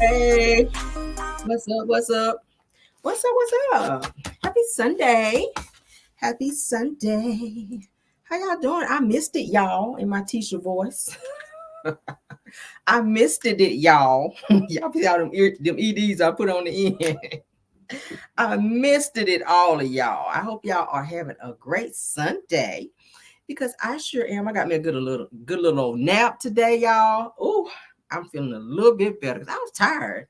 Hey, what's up? What's up? What's up? What's up? Happy Sunday. Happy Sunday. How y'all doing? I missed it, y'all, in my teacher voice. I missed it, y'all. Y'all see all them EDs I put on the end. I missed it, all of y'all. I hope y'all are having a great Sunday because I sure am. I got me a good little old nap today, y'all. Ooh, I'm feeling a little bit better because I was tired.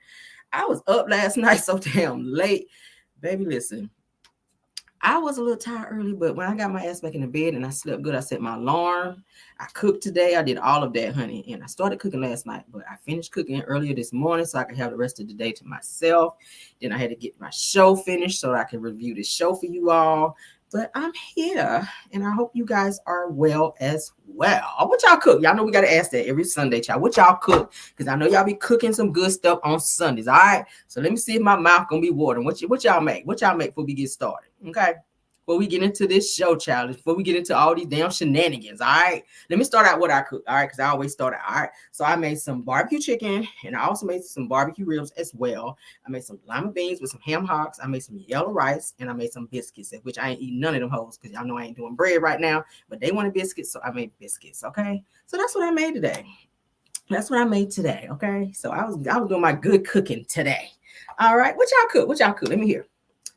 I was up last night so damn late. Baby, listen, I was a little tired early, but when I got my ass back in the bed and I slept good, I set my alarm. I cooked today. I did all of that, honey. And I started cooking last night, but I finished cooking earlier this morning so I could have the rest of the day to myself. Then I had to get my show finished so that I can review the show for you all. But I'm here, and I hope you guys are well as well. What y'all cook? Y'all know we got to ask that every Sunday, child. What y'all cook? Because I know y'all be cooking some good stuff on Sundays, all right? So let me see if my mouth going to be watering. What y'all make? What y'all make before we get started, okay? Before we get into this show, child, before we get into all these damn shenanigans, all right? Let me start out what I cook, all right? Because I always start out, all right? So I made some barbecue chicken, and I also made some barbecue ribs as well. I made some lima beans with some ham hocks. I made some yellow rice, and I made some biscuits, which I ain't eating none of them hoes because y'all know I ain't doing bread right now, but they wanted biscuits, so I made biscuits, okay? So that's what I made today. That's what I made today, okay? So I was doing my good cooking today. All right, what y'all cook? What y'all cook? Let me hear.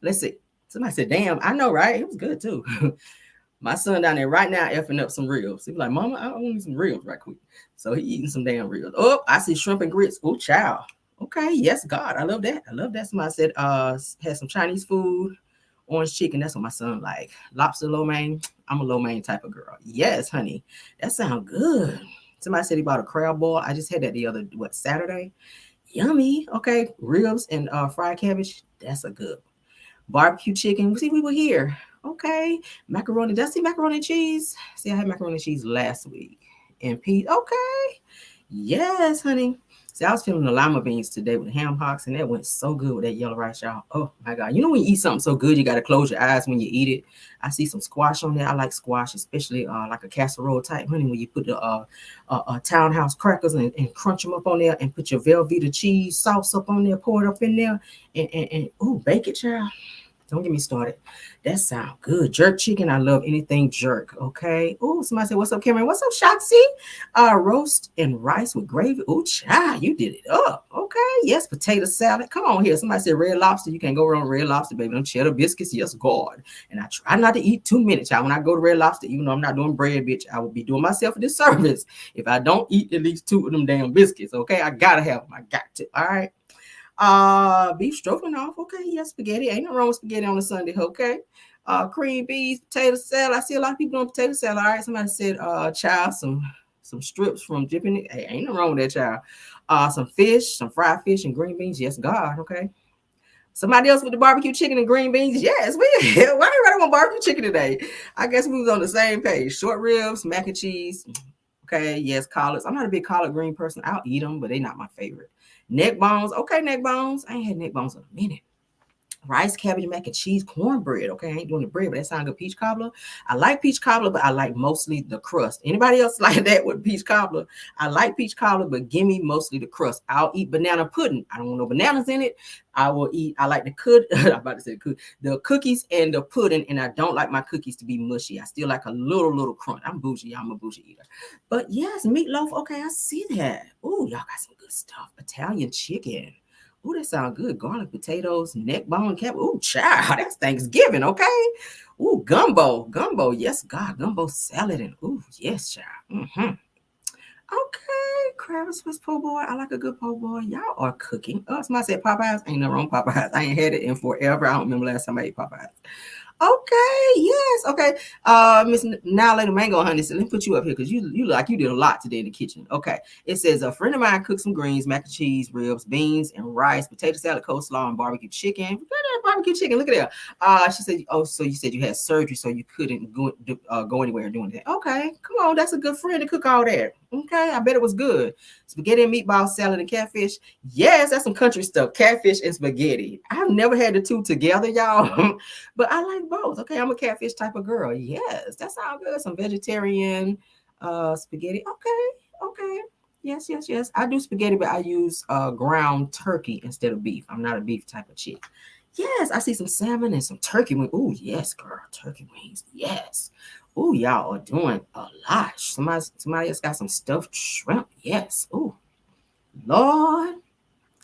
Let's see. Somebody said, damn, I know, right? It was good too. My son down there right now effing up some ribs. He be like, Mama, I want some ribs right quick. So he eating some damn ribs. Oh, I see shrimp and grits. Oh, child. Okay, yes, God. I love that. I love that. Somebody said had some Chinese food, orange chicken. That's what my son like. Lobster lo mein. I'm a lo mein type of girl. Yes, honey. That sounds good. Somebody said he bought a crab boil. I just had that the other Saturday. Yummy. Okay. Ribs and fried cabbage. That's a good barbecue chicken. See, we were here. Okay. Macaroni. Did I see macaroni and cheese? See, I had macaroni and cheese last week. And peas. Okay. Yes, honey. See, I was feeling the lima beans today with the ham hocks, and that went so good with that yellow rice, y'all. Oh my God. You know when you eat something so good, you gotta close your eyes when you eat it. I see some squash on there. I like squash, especially like a casserole type, honey, when you put the townhouse crackers and crunch them up on there and put your Velveeta cheese sauce up on there, pour it up in there, and ooh, bake it, child. Don't get me started. That sounds good. Jerk chicken. I love anything jerk. Okay. Oh, somebody said, "What's up, Cameron? What's up, Shotzi?" Roast and rice with gravy. Oh, child, you did it up. Okay. Yes, potato salad. Come on here. Somebody said red lobster. You can't go wrong with red lobster, baby. Them cheddar biscuits. Yes, God. And I try not to eat 2 minutes, child. When I go to red lobster, even though I'm not doing bread, bitch, I will be doing myself a disservice if I don't eat at least 2 of them damn biscuits. Okay. I gotta have them. I got to. All right. Beef stroganoff. Okay, yes, spaghetti. Ain't no wrong with spaghetti on a Sunday. Okay. Cream beans, potato salad. I see a lot of people doing potato salad. All right. Somebody said, child, some strips from dipping it. Hey, ain't no wrong with that, child. Some fish, some fried fish and green beans. Yes, God. Okay. Somebody else with the barbecue chicken and green beans. Yes, we. Why everybody want barbecue chicken today? I guess we was on the same page. Short ribs, mac and cheese. Okay, yes, collards. I'm not a big collard green person. I'll eat them, but they're not my favorite. Neck bones. Okay, neck bones. I ain't had neck bones in a minute. Rice, cabbage, mac and cheese, cornbread. Okay, I ain't doing the bread, but that sounds good. Peach cobbler. I like peach cobbler, but I like mostly the crust. Anybody else like that with peach cobbler? I like peach cobbler, but give me mostly the crust. I'll eat banana pudding. I don't want no bananas in it. I will eat. I like I'm about to say the cookies and the pudding, and I don't like my cookies to be mushy. I still like a little crunch. I'm bougie. I'm a bougie eater. But yes, meatloaf. Okay, I see that. Ooh, y'all got some good stuff. Italian chicken. Ooh, that sounds good. Garlic, potatoes, neck bone, cap. Ooh, child, that's Thanksgiving, okay? Ooh, gumbo. Yes, God, gumbo salad, and ooh, yes, child. Okay, Crab Swiss po' boy. I like a good po' boy. Y'all are cooking. Oh, somebody said Popeyes. Ain't no wrong Popeyes. I ain't had it in forever. I don't remember last time I ate Popeyes. Okay, yes, okay. Miss Now Lady Mango Honey, so let me put you up here because you like you did a lot today in the kitchen. Okay. It says a friend of mine cooked some greens, mac and cheese, ribs, beans, and rice, potato salad, coleslaw, and barbecue chicken. Look at that barbecue chicken. Look at that. She said, oh, so you said you had surgery, so you couldn't go anywhere doing that. Okay, come on, that's a good friend to cook all that. Okay, I bet it was good. Spaghetti and meatball salad and catfish. Yes, that's some country stuff. Catfish and spaghetti. I've never had the two together, y'all. But I like both. Okay, I'm a catfish type of girl. Yes, that sounds good. Some vegetarian spaghetti. Okay, okay. Yes, yes, yes. I do spaghetti, but I use ground turkey instead of beef. I'm not a beef type of chick. Yes, I see some salmon and some turkey wings. Oh, yes, girl, turkey wings. Yes. Oh, y'all are doing a lot. Somebody else got some stuffed shrimp. Yes. Oh, Lord,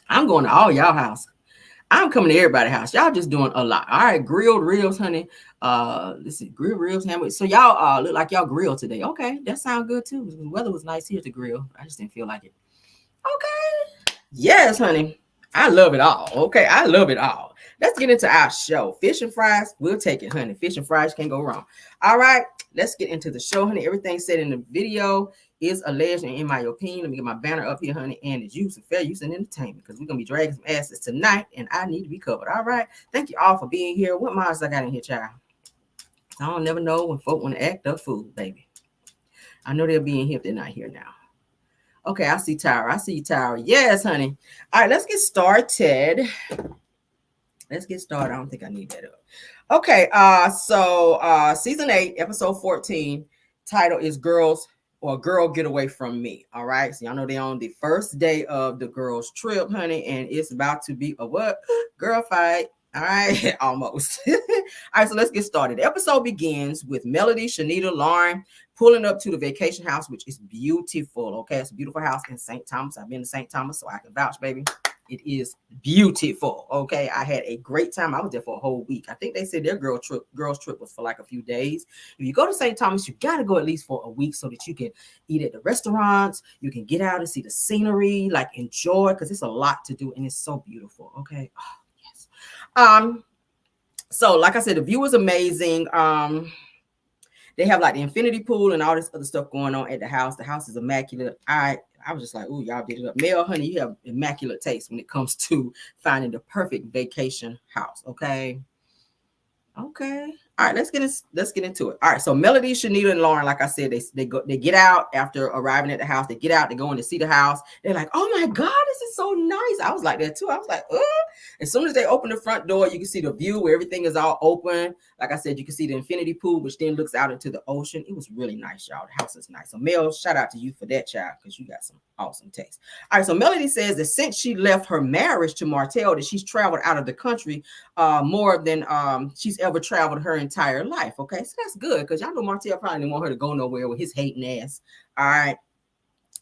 I'm going to all y'all house. I'm coming to everybody's house. Y'all just doing a lot. All right, grilled ribs, honey. Let's see, grilled ribs, hamburger. So y'all look like y'all grilled today. Okay, that sounds good too. The weather was nice here to grill. I just didn't feel like it. Okay. Yes, honey. I love it all. Okay, I love it all. Let's get into our show. Fish and fries, we'll take it, honey. Fish and fries can't go wrong. All right, let's get into the show, honey. Everything said in the video is alleged, and in my opinion, let me get my banner up here, honey. And it's use of fair use and entertainment, because we're gonna be dragging some asses tonight, and I need to be covered. All right. Thank you all for being here. What minds I got in here, child? I don't never know when folk want to act up food, baby. I know they'll be in here if they're not here now. Okay, I see Tyra. I see you, Tyra. Yes, honey. All right, let's get started. Let's get started. I don't think I need that up. Okay, so season 8, episode 14, title is Girls or Girl Get Away From Me. All right. So y'all know they're on the first day of the girls' trip, honey, and it's about to be a what? Girl fight. All right, almost. All right, so let's get started. The episode begins with Melody, Shanita, Lauren pulling up to the vacation house, which is beautiful. Okay, it's a beautiful house in St. Thomas. I've been to St. Thomas, so I can vouch, baby. It is beautiful. Okay, I had a great time. I was there for a whole week. I think they said their girls trip was for like a few days. If you go to St. Thomas, you got to go at least for a week so that you can eat at the restaurants. You can get out and see the scenery, like enjoy, because it's a lot to do and it's so beautiful. Okay. Oh, yes. So like I said, the view is amazing. They have like the infinity pool and all this other stuff going on at the house. The house is immaculate. I was just like, oh, y'all did it up. Mel, honey, you have immaculate taste when it comes to finding the perfect vacation house. Okay. Okay. All right, let's get into it. All right, so Melody, Shanita, and Lauren, like I said, they get out after arriving at the house. They get out, they go in to see the house. They're like, oh my God, this is so nice. I was like that too. I was like, as soon as they open the front door, you can see the view where everything is all open. Like I said, you can see the infinity pool, which then looks out into the ocean. It was really nice, y'all. The house is nice. So Mel, shout out to you for that, child, because you got some awesome taste. All right, so Melody says that since she left her marriage to Martell, that she's traveled out of the country more than she's ever traveled her entire life. Okay, so that's good, because y'all know Martell probably didn't want her to go nowhere with his hating ass. All right.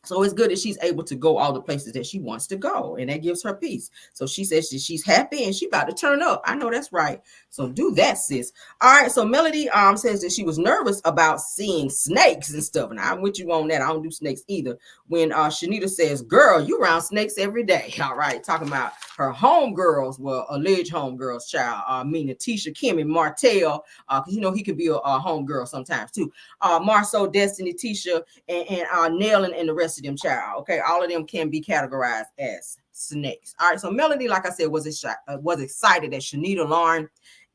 So it's good that she's able to go all the places that she wants to go, and that gives her peace. So she says she's happy and she about to turn up. I know that's right. So do that, sis. All right. So Melody says that she was nervous about seeing snakes and stuff, and I'm with you on that. I don't do snakes either. When Shanita says, "Girl, you around snakes every day." All right, talking about her homegirls, well, alleged homegirls, child, meaning Tisha, Kim, and Martell, because you know he could be a homegirl sometimes too. Marceau, Destiny, Tisha, and Nell and the rest of them, child. Okay, all of them can be categorized as snakes. All right, so Melody, like I said, was excited that Shanita, Lauren,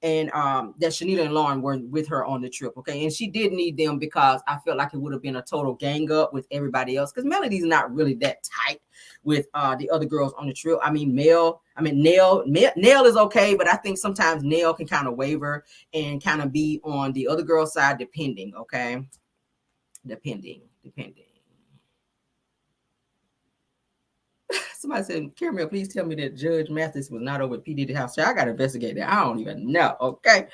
and that Shanita and Lauren were with her on the trip. Okay, and she did need them because I felt like it would have been a total gang up with everybody else, because Melody's not really that tight with the other girls on the trip. I mean, Nell is okay, but I think sometimes Nell can kind of waver and kind of be on the other girl's side, depending. Okay, depending. Somebody said, Carmel, please tell me that Judge Mathis was not over at P. Diddy house. Child, I got to investigate that. I don't even know. Okay.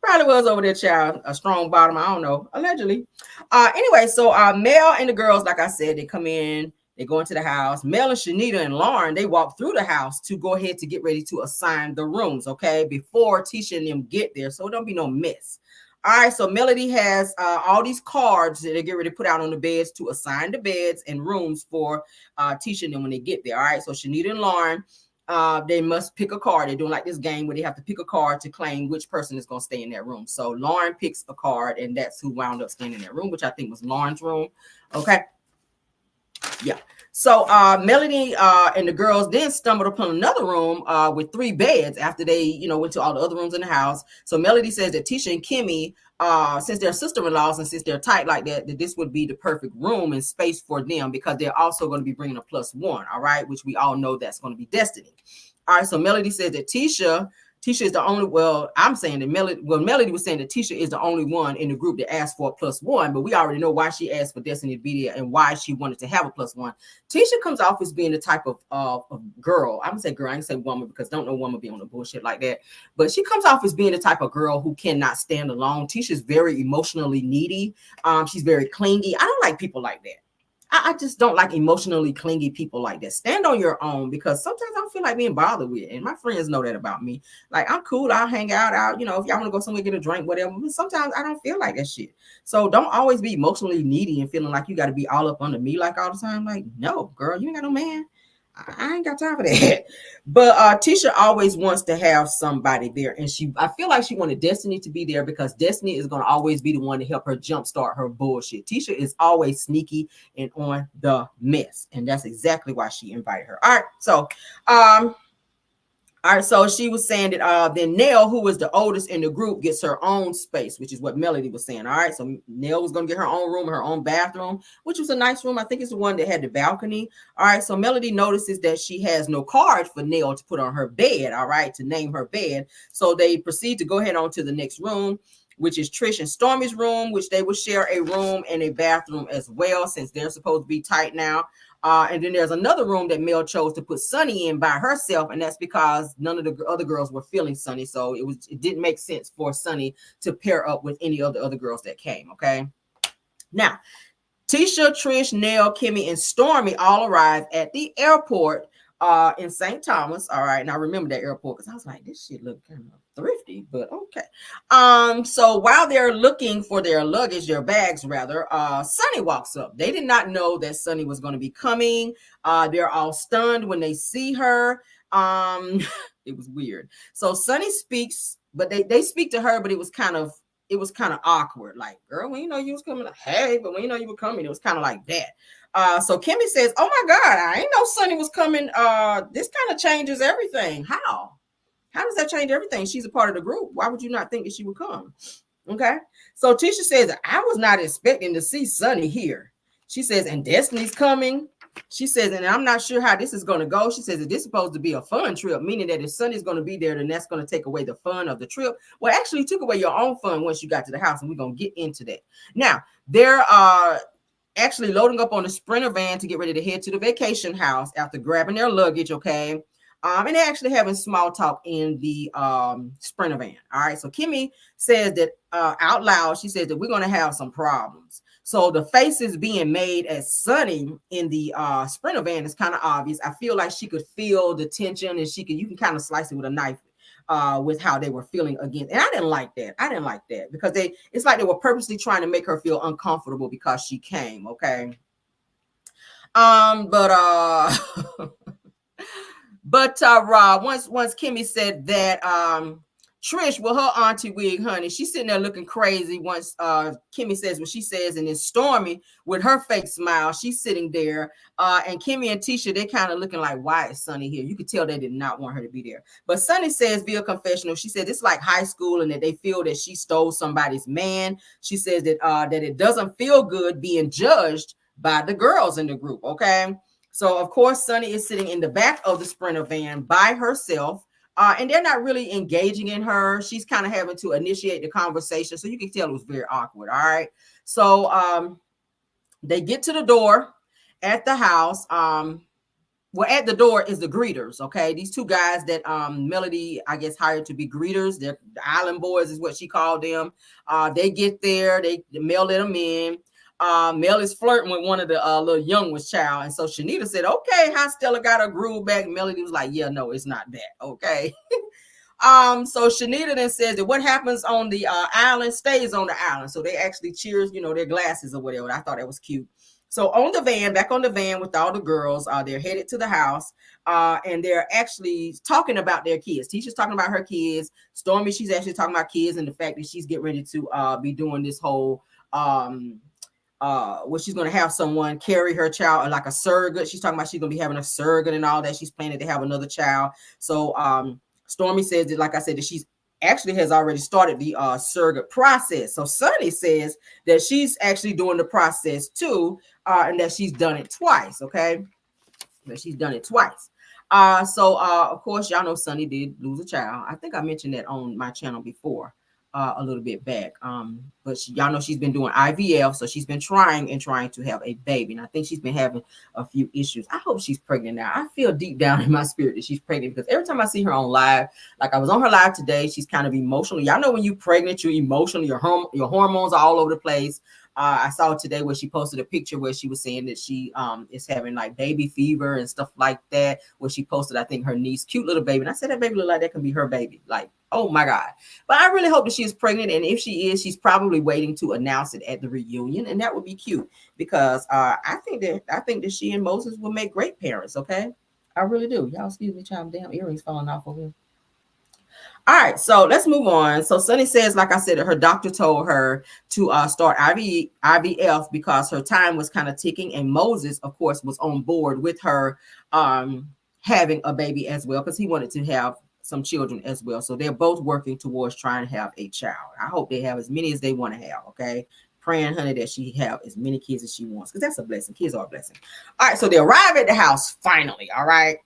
Probably was over there, child. A strong bottom. I don't know. Allegedly. Anyway, so Mel and the girls, like I said, they come in. They go into the house. Mel and Shanita and Lauren, they walk through the house to go ahead to get ready to assign the rooms, okay, before Tisha and them get there. So don't be no mess. All right, so Melody has all these cards that they get ready to put out on the beds to assign the beds and rooms for Tisha and them when they get there. All right, so Shanita and Lauren, they must pick a card. They're doing like this game where they have to pick a card to claim which person is going to stay in that room. So Lauren picks a card, and that's who wound up staying in that room, which I think was Lauren's room. Okay. Yeah. So Melody and the girls then stumbled upon another room with 3 beds after they, went to all the other rooms in the house. So Melody says that Tisha and Kimmy, since they're sister-in-laws and since they're tight like that this would be the perfect room and space for them, because they're also going to be bringing a +1, all right, which we all know that's going to be Destiny. All right, so Melody says that Tisha Tisha is the only, well, I'm saying that Melody was saying that Tisha is the only one in the group that asked for a +1, but we already know why she asked for Destiny to be there and why she wanted to have a +1. Tisha comes off as being the type of girl. I'm gonna say girl, I ain't say woman because don't know woman be on the bullshit like that. But she comes off as being the type of girl who cannot stand alone. Tisha's very emotionally needy. She's very clingy. I don't like people like that. I just don't like emotionally clingy people like that. Stand on your own, because sometimes I don't feel like being bothered with. And my friends know that about me. Like, I'm cool. I'll hang out, if y'all want to go somewhere, get a drink, whatever. But sometimes I don't feel like that shit. So don't always be emotionally needy and feeling like you got to be all up under me like all the time. Like, no, girl, you ain't got no man. I ain't got time for that. But Tisha always wants to have somebody there. And I feel like she wanted Destiny to be there because Destiny is going to always be the one to help her jumpstart her bullshit. Tisha is always sneaky and on the mess. And that's exactly why she invited her. All right, so she was saying that then Nell, who was the oldest in the group, gets her own space, which is what Melody was saying. All right, so Nell was going to get her own room, her own bathroom, which was a nice room. I think it's the one that had the balcony. All right, so Melody notices that she has no card for Nell to put on her bed, all right, to name her bed. So they proceed to go ahead on to the next room, which is Trish and Stormy's room, which they will share a room and a bathroom as well, since they're supposed to be tight now. And then there's another room that Mel chose to put Sunny in by herself, and that's because none of the other girls were feeling Sunny, so it didn't make sense for Sunny to pair up with any of the other girls that came. Okay, now Tisha, Trish, Nell, Kimmy, and Stormy all arrived at the airport in St. Thomas. All right, and I remember that airport because I was like, this shit look kind of thrifty, but okay. So while they're looking for their luggage, their bags rather, Sunny walks up. They did not know that Sunny was going to be coming. They're all stunned when they see her. It was weird. So Sunny speaks, but they speak to her, but it was kind of awkward. Like, girl, when you know you was coming, like, hey, but when you know you were coming, it was kind of like that. So Kimmy says, oh my God, I ain't know Sunny was coming. This kind of changes everything. How does that change everything? She's a part of the group. Why would you not think that she would come? Okay. So Tisha says, I was not expecting to see Sunny here. She says, and Destiny's coming. She says, and I'm not sure how this is going to go. She says that this is supposed to be a fun trip, meaning that if Sunny's going to be there, then that's going to take away the fun of the trip. Well, actually, took away your own fun once you got to the house, and we're going to get into that. Now, they're actually loading up on the Sprinter van to get ready to head to the vacation house after grabbing their luggage, okay? And they're actually having small talk in the Sprinter van. All right. So Kimmy says that out loud, she says that we're going to have some problems. So the faces being made at Sunny in the Sprinter van is kind of obvious. I feel like she could feel the tension, and you can kind of slice it with a knife with how they were feeling against. And I didn't like that because it's like they were purposely trying to make her feel uncomfortable because she came. Okay. But once Kimmy said that Trish with her auntie wig, honey, she's sitting there looking crazy once Kimmy says what she says, and then Stormy with her fake smile, she's sitting there, and Kimmy and Tisha, they kind of looking like, why is Sunny here? You could tell they did not want her to be there. But Sunny says via confessional, she said it's like high school and that they feel that she stole somebody's man. She says that that it doesn't feel good being judged by the girls in the group. Okay. So, of course, Sunny is sitting in the back of the Sprinter van by herself, and they're not really engaging in her. She's kind of having to initiate the conversation, so you can tell it was very awkward, all right? So they get to the door at the house. Well, at the door is the greeters, okay? These two guys that Melody, I guess, hired to be greeters. They're the island boys is what she called them. They get there. Mel let them in. Mel is flirting with one of the little young ones child. And so Shanita said, okay, how Stella got her groove back. Melody was like, yeah, no, it's not that. Okay. So Shanita then says that what happens on the island stays on the island. So they actually cheers, their glasses or whatever. I thought that was cute. So back on the van with all the girls, they're headed to the house, and they're actually talking about their kids. Tisha's talking about her kids. Stormy, she's actually talking about kids and the fact that she's getting ready to be doing this whole where she's going to have someone carry her child like a surrogate. She's talking about she's going to be having a surrogate and all that. She's planning to have another child. So Stormy says that, like I said, that she's actually has already started the surrogate process. So Sunny says that she's actually doing the process too, and that she's done it twice. Okay. but she's done it twice. Of course, y'all know Sunny did lose a child. I think I mentioned that on my channel before, a little bit back. But y'all know she's been doing IVF, so she's been trying to have a baby, and I think she's been having a few issues. I hope she's pregnant now. I feel deep down in my spirit that she's pregnant, because every time I see her on live, like I was on her live today, she's kind of emotional. Y'all know when you're pregnant, you're emotional, your hormones are all over the place. I saw today where she posted a picture where she was saying that she is having like baby fever and stuff like that. Where she posted, I think, her niece, cute little baby. And I said, that baby look like that can be her baby. Like, oh my God. But I really hope that she is pregnant. And if she is, she's probably waiting to announce it at the reunion. And that would be cute, because I think that she and Moses will make great parents. Okay. I really do. Y'all excuse me, child. Damn earrings falling off over here. All right, so let's move on. So Sunny says, like I said, her doctor told her to start IVF because her time was kind of ticking, and Moses, of course, was on board with her having a baby as well, because he wanted to have some children as well. So they're both working towards trying to have a child. I hope they have as many as they want to have. Okay, praying, honey, that she have as many kids as she wants, because that's a blessing. Kids are a blessing. All right, so they arrive at the house finally. All right.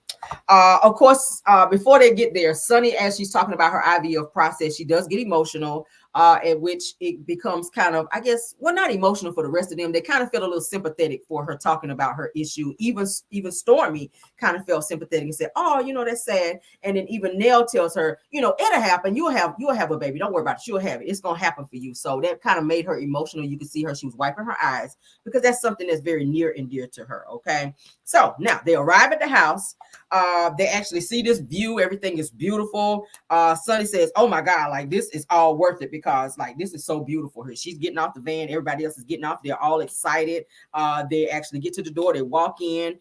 Of course, before they get there, Sunny, as she's talking about her IVF process, she does get emotional, at which it becomes kind of, I guess, well, not emotional for the rest of them. They kind of feel a little sympathetic for her talking about her issue. Even Stormy kind of felt sympathetic and said, "Oh, that's sad." And then even Nell tells her, "It'll happen. You'll have a baby. Don't worry about it. You'll have it. It's gonna happen for you." So that kind of made her emotional. You could see her; she was wiping her eyes, because that's something that's very near and dear to her. Okay, so now they arrive at the house. They actually see this view. Everything is beautiful. Sunny says, "Oh my God, like this is all worth it, because like this is so beautiful here." She's getting off the van. Everybody else is getting off. They're all excited. They actually get to the door. They walk in.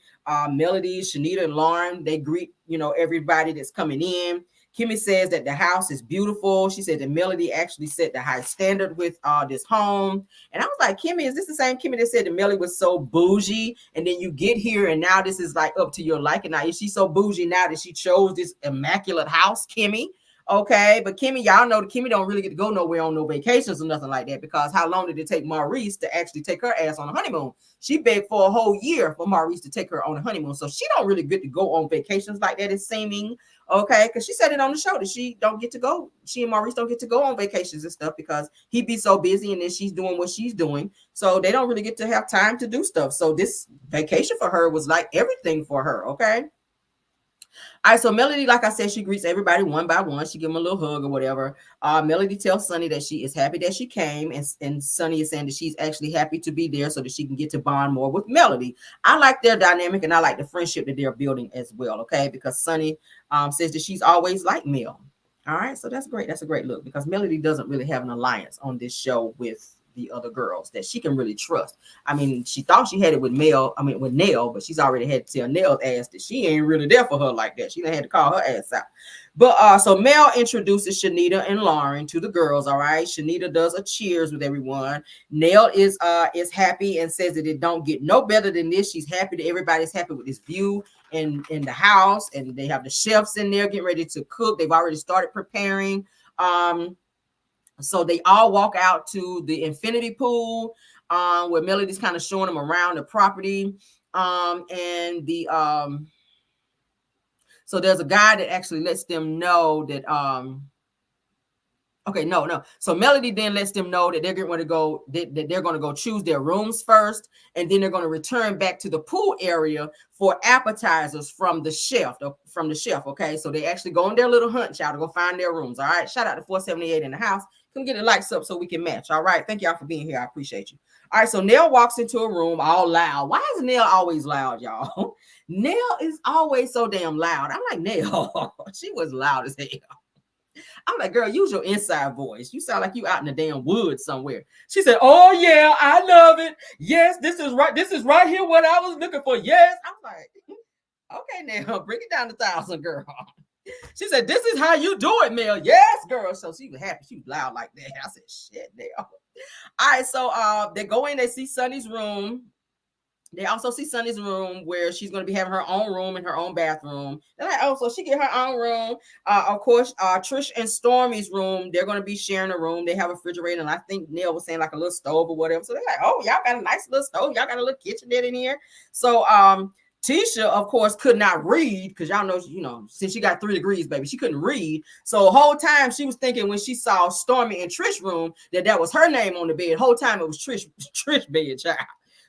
Melody, Shanita, and Lauren, they greet, everybody that's coming in. Kimmy says that the house is beautiful. She said that Melody actually set the high standard with this home. And I was like, Kimmy, is this the same Kimmy that said that Melody was so bougie? And then you get here and now this is like up to your liking. Now, is she so bougie now that she chose this immaculate house, Kimmy? Okay, but Kimmy, y'all know that Kimmy don't really get to go nowhere on no vacations or nothing like that, because how long did it take Maurice to actually take her ass on a honeymoon? She begged for a whole year for Maurice to take her on a honeymoon, so she don't really get to go on vacations like that, it's seeming. Okay, because she said it on the show that she don't get to go. She and Maurice don't get to go on vacations and stuff because he'd be so busy, and then she's doing what she's doing, so they don't really get to have time to do stuff. So this vacation for her was like everything for her. Okay. All right, so Melody, like I said, she greets everybody one by one. She give them a little hug or whatever. Melody tells Sunny that she is happy that she came, and Sunny is saying that she's actually happy to be there so that she can get to bond more with Melody. I like their dynamic, and I like the friendship that they're building as well, okay? Because Sunny says that she's always liked Mel. All right, so that's great. That's a great look, because Melody doesn't really have an alliance on this show with the other girls that she can really trust. I mean, she thought she had it with Nell, but she's already had to tell Nell's ass that she ain't really there for her like that. She done had to call her ass out. But so Mel introduces Shanita and Lauren to the girls. All right, Shanita does a cheers with everyone. Nell is happy and says that it don't get no better than this. She's happy that everybody's happy with this view in the house, and they have the chefs in there getting ready to cook. They've already started preparing. So they all walk out to the infinity pool, where Melody's kind of showing them around the property. And the so there's a guy that actually lets them know that okay, no. So Melody then lets them know that they're going to go, that they're going to go choose their rooms first, and then they're going to return back to the pool area for appetizers from the chef. Okay, so they actually go on their little hunt, y'all, to go find their rooms. All right, shout out to 478 in the house. Come get the lights up so we can match. All right, thank y'all for being here. I appreciate you. All right, so Nell walks into a room all loud. Why is Nell always loud, y'all? Nell is always so damn loud. I'm like, Nell, she was loud as hell. I'm like, girl, use your inside voice. You sound like you out in the damn woods somewhere. She said, "Oh yeah, I love it. Yes, this is right. This is right here what I was looking for. Yes." I'm like, okay, now bring it down to 1,000, girl. She said, "This is how you do it, Mel." Yes, girl. So she was happy. She was loud like that. I said, "Shit, Nell." All right, so they go in. They see Sunny's room. They also see Sunny's room, where she's going to be having her own room and her own bathroom. They're like, oh, so she get her own room. Of course, Trish and Stormy's room, they're going to be sharing a room. They have a refrigerator, and I think Neil was saying like a little stove or whatever. So they're like, oh, y'all got a nice little stove. Y'all got a little kitchenette in here. So Tisha, of course, could not read because y'all know, since she got 3 degrees, baby, she couldn't read. So the whole time she was thinking when she saw Stormy in Trish's room that was her name on the bed. The whole time it was Trish bed, child.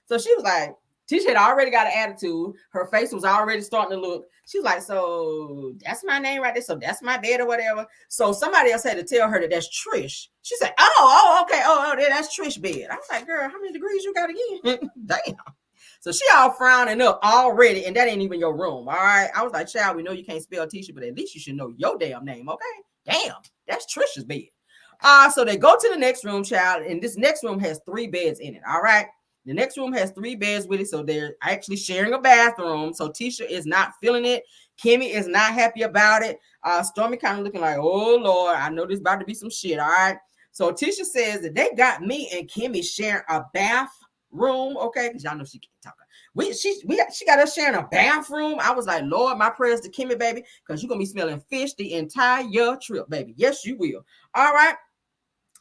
So she was like, Tisha had already got an attitude. Her face was already starting to look. She was like, so that's my name right there. So that's my bed or whatever. So somebody else had to tell her that that's Trish. She said, okay. Oh, that's Trish bed. I was like, girl, how many degrees you got again? Damn. So she all frowning up already, and that ain't even your room, all right? I was like, child, we know you can't spell Tisha, but at least you should know your damn name, okay? Damn, that's Trisha's bed. So they go to the next room, child, and this next room has 3 beds in it, all right? The next room has 3 beds with it, so they're actually sharing a bathroom. So Tisha is not feeling it. Kimmy is not happy about it. Stormy kind of looking like, oh, Lord, I know this about to be some shit, all right? So Tisha says that they got me and Kimmy sharing a bathroom, okay? Because y'all know she can't talk. She got us sharing a bathroom. I was like, Lord, my prayers to Kimmy, baby, because you're going to be smelling fish the entire trip, baby. Yes, you will. All right.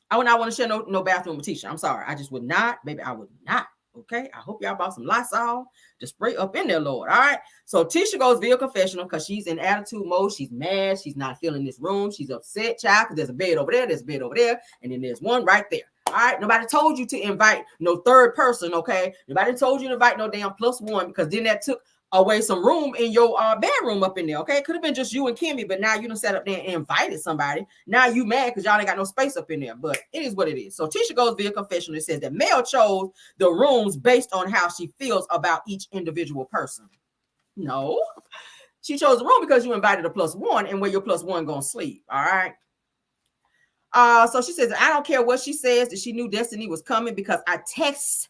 I would not want to share no bathroom with Tisha. I'm sorry. I just would not, baby. I would not. Okay. I hope y'all bought some Lysol to spray up in there, Lord. All right. So Tisha goes via confessional because she's in attitude mode. She's mad. She's not feeling this room. She's upset, child, because there's a bed over there. There's a bed over there. And then there's one right there. All right. Nobody told you to invite no third person. Okay. Nobody told you to invite no damn +1 because then that took away some room in your bedroom up in there. Okay. It could have been just you and Kimmy, but now you done sat up there and invited somebody. Now you mad because y'all ain't got no space up in there, but it is what it is. So Tisha goes via confessional. It says that Mel chose the rooms based on how she feels about each individual person. No, she chose the room because you invited a +1 and where your +1 gonna sleep. All right. So she says, I don't care what she says, that she knew Destiny was coming because I test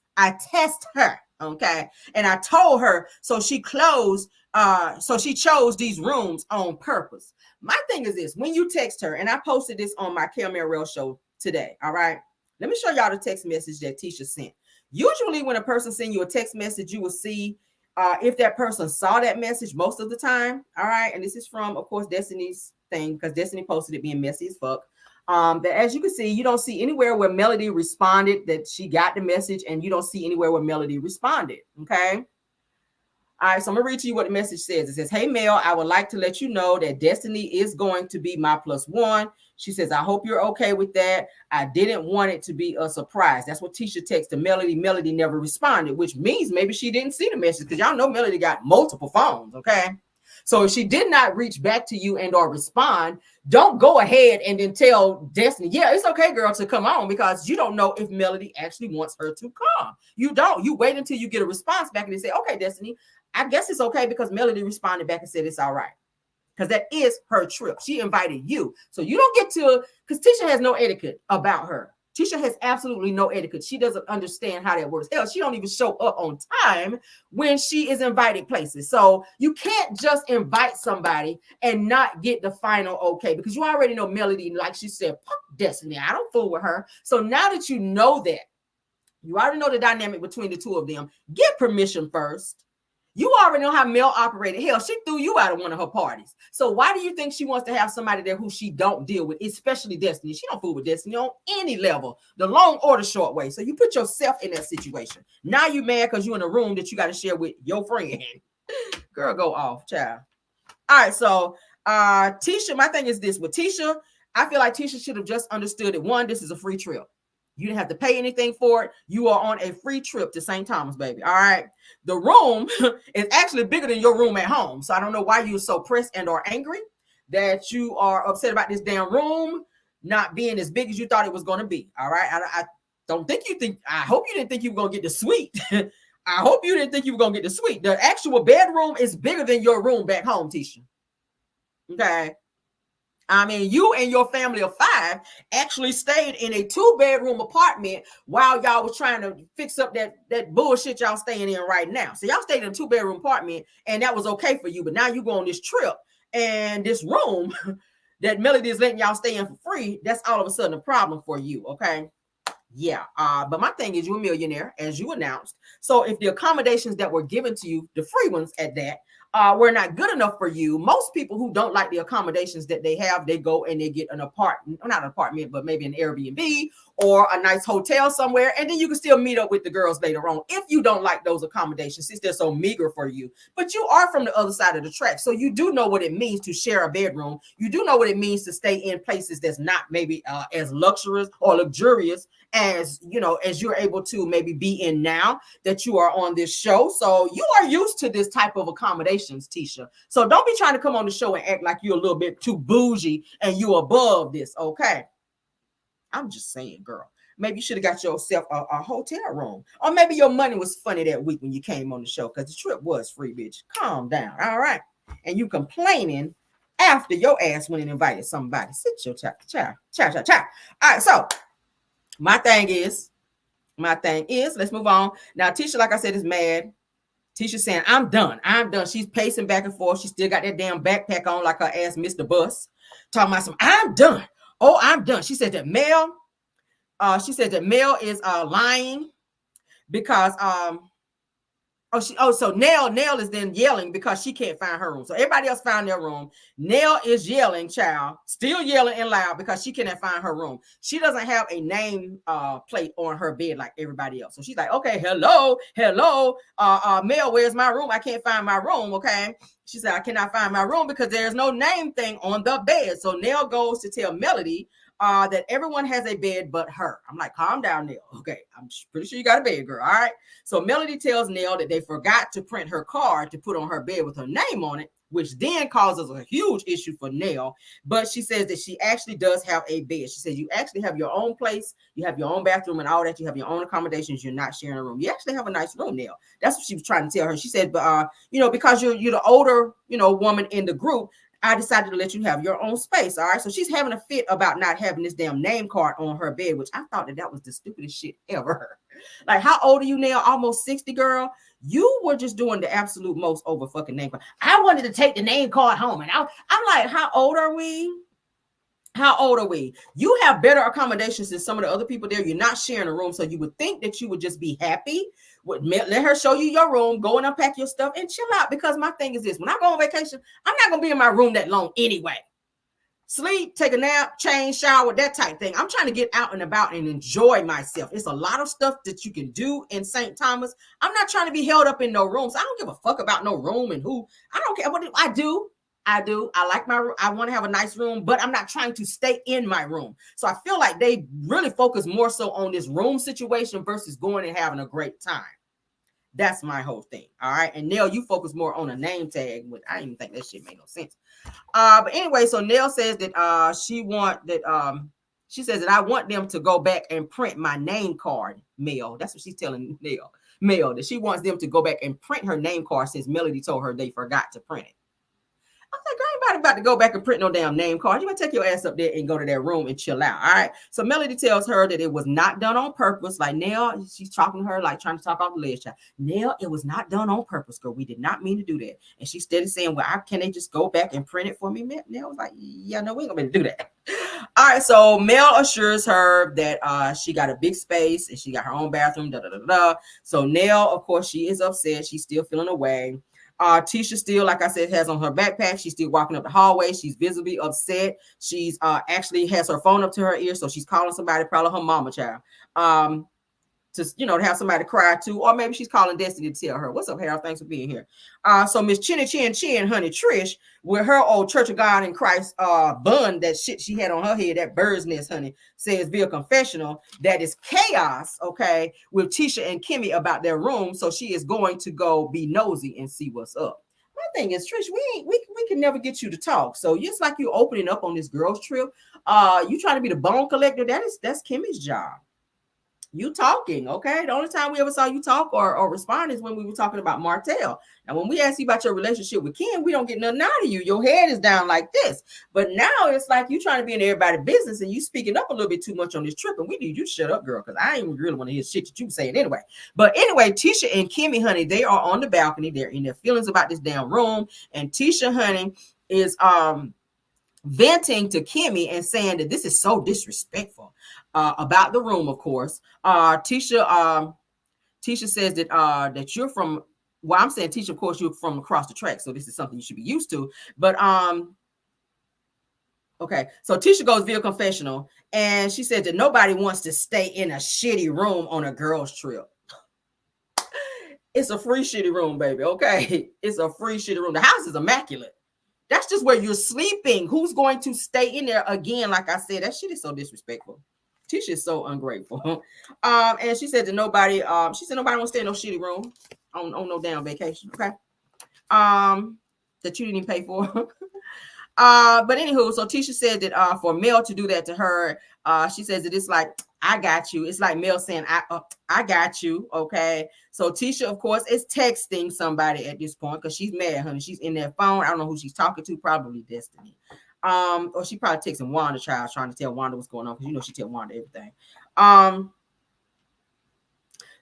her. Okay. And I told her, so she chose these rooms on purpose. My thing is this, when you text her, and I posted this on my Caramel Rail show today. All right. Let me show y'all the text message that Tisha sent. Usually when a person sends you a text message, you will see if that person saw that message most of the time. All right. And this is from, of course, Destiny's thing, because Destiny posted it being messy as fuck. That as you can see, you don't see anywhere where Melody responded that she got the message, and you don't see anywhere where Melody responded. Okay. All right, so I'm gonna read to you what the message says. It says, hey Mel, I would like to let you know that Destiny is going to be my +1. She says, I hope you're okay with that. I didn't want it to be a surprise. That's what Tisha texted Melody. Melody never responded, which means maybe she didn't see the message, because y'all know Melody got multiple phones. Okay. So if she did not reach back to you and or respond, don't go ahead and then tell Destiny, yeah, it's okay, girl, to come on, because you don't know if Melody actually wants her to come. You don't. You wait until you get a response back and they say, okay, Destiny, I guess it's okay, because Melody responded back and said it's all right. Because that is her trip. She invited you. So you don't get to, because Tisha has no etiquette about her. Tisha has absolutely no etiquette. She doesn't understand how that works. Hell, she don't even show up on time when she is invited places. So you can't just invite somebody and not get the final okay, because you already know Melody, like she said, fuck Destiny. I don't fool with her. So now that you know that, you already know the dynamic between the two of them, get permission first. You already know how Mel operated. Hell, she threw you out of one of her parties. So why do you think she wants to have somebody there who she don't deal with, especially Destiny? She don't fool with Destiny on any level. The long or the short way. So you put yourself in that situation. Now you mad because you're in a room that you got to share with your friend. Girl, go off, child. All right, so Tisha, my thing is this. With Tisha, I feel like Tisha should have just understood that, one, this is a free trip. You didn't have to pay anything for it. You are on a free trip to St. Thomas, baby. All right. The room is actually bigger than your room at home. So I don't know why you're so pressed and or angry that you are upset about this damn room not being as big as you thought it was going to be. All right. I don't think I hope you didn't think you were going to get the suite. I hope you didn't think you were going to get the suite. The actual bedroom is bigger than your room back home, Tisha. Okay. I mean, you and your family of 5 actually stayed in a 2-bedroom apartment while y'all was trying to fix up that bullshit y'all staying in right now. So y'all stayed in a 2-bedroom apartment and that was okay for you. But now you go on this trip and this room that Melody is letting y'all stay in for free, that's all of a sudden a problem for you. Okay. Yeah. But my thing is, you're a millionaire, as you announced. So if the accommodations that were given to you, the free ones at that, were not good enough for you, most people who don't like the accommodations that they have, they go and they get an apartment, not an apartment, but maybe an Airbnb or a nice hotel somewhere, and then you can still meet up with the girls later on if you don't like those accommodations since they're so meager for you. But you are from the other side of the track, so you do know what it means to share a bedroom. You do know what it means to stay in places that's not maybe as luxurious or luxurious as as you're able to maybe be in now that you are on this show. So you are used to this type of accommodations, Tisha. So don't be trying to come on the show and act like you're a little bit too bougie and you above this, okay? I'm just saying, girl. Maybe you should have got yourself a hotel room. Or maybe your money was funny that week when you came on the show because the trip was free, bitch. Calm down, all right? And you complaining after your ass went and invited somebody. Sit your child. All right, so my thing is, let's move on. Now, Tisha, like I said, is mad. Tisha's saying, I'm done. She's pacing back and forth. She still got that damn backpack on like her ass missed the bus. Talking about some, I'm done. Oh, I'm done. She said that Mel is lying because so Nell is then yelling because she can't find her room. So everybody else found their room. Nell is yelling, child, still yelling and loud because she cannot find her room. She doesn't have a name plate on her bed like everybody else. So she's like, okay, hello, Mel, where's my room? I can't find my room. Okay. She said, I cannot find my room because there's no name thing on the bed. So Nell goes to tell Melody that everyone has a bed but her. I'm like, calm down, Nell. Okay, I'm pretty sure you got a bed, girl. All right. So Melody tells Nell that they forgot to print her card to put on her bed with her name on it, which then causes a huge issue for Nell. But she says that she actually does have a bed. She says you actually have your own place, you have your own bathroom and all that. You have your own accommodations. You're not sharing a room. You actually have a nice room, Nell. That's what she was trying to tell her. She said, but because you're the older, woman in the group, I decided to let you have your own space. All right. So she's having a fit about not having this damn name card on her bed, which I thought that was the stupidest shit ever. Like, how old are you now? Almost 60, girl. You were just doing the absolute most over fucking name card. I wanted to take the name card home. And I'm like, how old are we? How old are we? You have better accommodations than some of the other people there. You're not sharing a room. So you would think that you would just be happy. Let her show you your room, go and unpack your stuff and chill out. Because my thing is this, when I go on vacation, I'm not going to be in my room that long anyway. Sleep, take a nap, change, shower, that type thing. I'm trying to get out and about and enjoy myself. It's a lot of stuff that you can do in St. Thomas. I'm not trying to be held up in no rooms. I don't give a fuck about no room and who. I don't care what I do. I like my room. I want to have a nice room, but I'm not trying to stay in my room. So I feel like they really focus more so on this room situation versus going and having a great time. That's my whole thing. All right. And Nell, you focus more on a name tag, which I didn't even think that shit made no sense. But anyway, so Nell says that she says that I want them to go back and print my name card, Mel. That's what she's telling Mel, that she wants them to go back and print her name card since Melody told her they forgot to print it. I was like, I ain't about to go back and print no damn name card. You might take your ass up there and go to their room and chill out. All right. So Melody tells her that it was not done on purpose. Like, Nell, she's talking to her, like trying to talk off the ledge. Nell, it was not done on purpose, girl. We did not mean to do that. And she steady saying, well, can they just go back and print it for me? Nell was like, yeah, no, we ain't gonna be able to do that. All right. So Mel assures her that she got a big space and she got her own bathroom. So Nell, of course, she is upset. She's still feeling away. Tisha still, like I said, has on her backpack. She's still walking up the hallway. She's visibly upset. She's actually has her phone up to her ear, so she's calling somebody, probably her mama child, to have somebody cry to, or maybe she's calling Destiny to tell her, what's up, Harold? Thanks for being here. So Miss Chinny Chin, honey, Trish, with her old Church of God in Christ bun, that shit she had on her head, that bird's nest, honey, says via confessional that is chaos, okay, with Tisha and Kimmy about their room. So she is going to go be nosy and see what's up. My thing is, Trish, we can never get you to talk. So just like you opening up on this girls trip, you trying to be the bone collector. That's Kimmy's job. You talking, okay? The only time we ever saw you talk or respond is when we were talking about Martell. And when we ask you about your relationship with Kim, we don't get nothing out of you. Your head is down like this. But now it's like you trying to be in everybody's business and you speaking up a little bit too much on this trip. And we need you to shut up, girl, because I ain't really want to hear shit that you saying anyway. But anyway, Tisha and Kimmy, honey, they are on the balcony. They're in their feelings about this damn room. And Tisha, honey, is venting to Kimmy and saying that this is so disrespectful about the room, of course. Tisha says that you're from, well, I'm saying, Tisha, of course, you're from across the track, so this is something you should be used to. But Okay, so Tisha goes via confessional, and she said that nobody wants to stay in a shitty room on a girls' trip. It's a free shitty room, baby. Okay, it's a free shitty room. The house is immaculate. That's just where you're sleeping. Who's going to stay in there again? Like I said, that shit is so disrespectful. Tisha is so ungrateful. And she said that nobody, she said nobody wants to stay in no shitty room on no damn vacation. Okay. That you didn't even pay for. But anywho, so Tisha said that for Mel to do that to her, she says that it's like, I got you. It's like Mel saying, I got you. Okay. So Tisha, of course, is texting somebody at this point because she's mad, honey. She's in their phone. I don't know who she's talking to, probably Destiny. Or she probably texting Wanda Child, trying to tell Wanda what's going on, because you know she tell Wanda everything.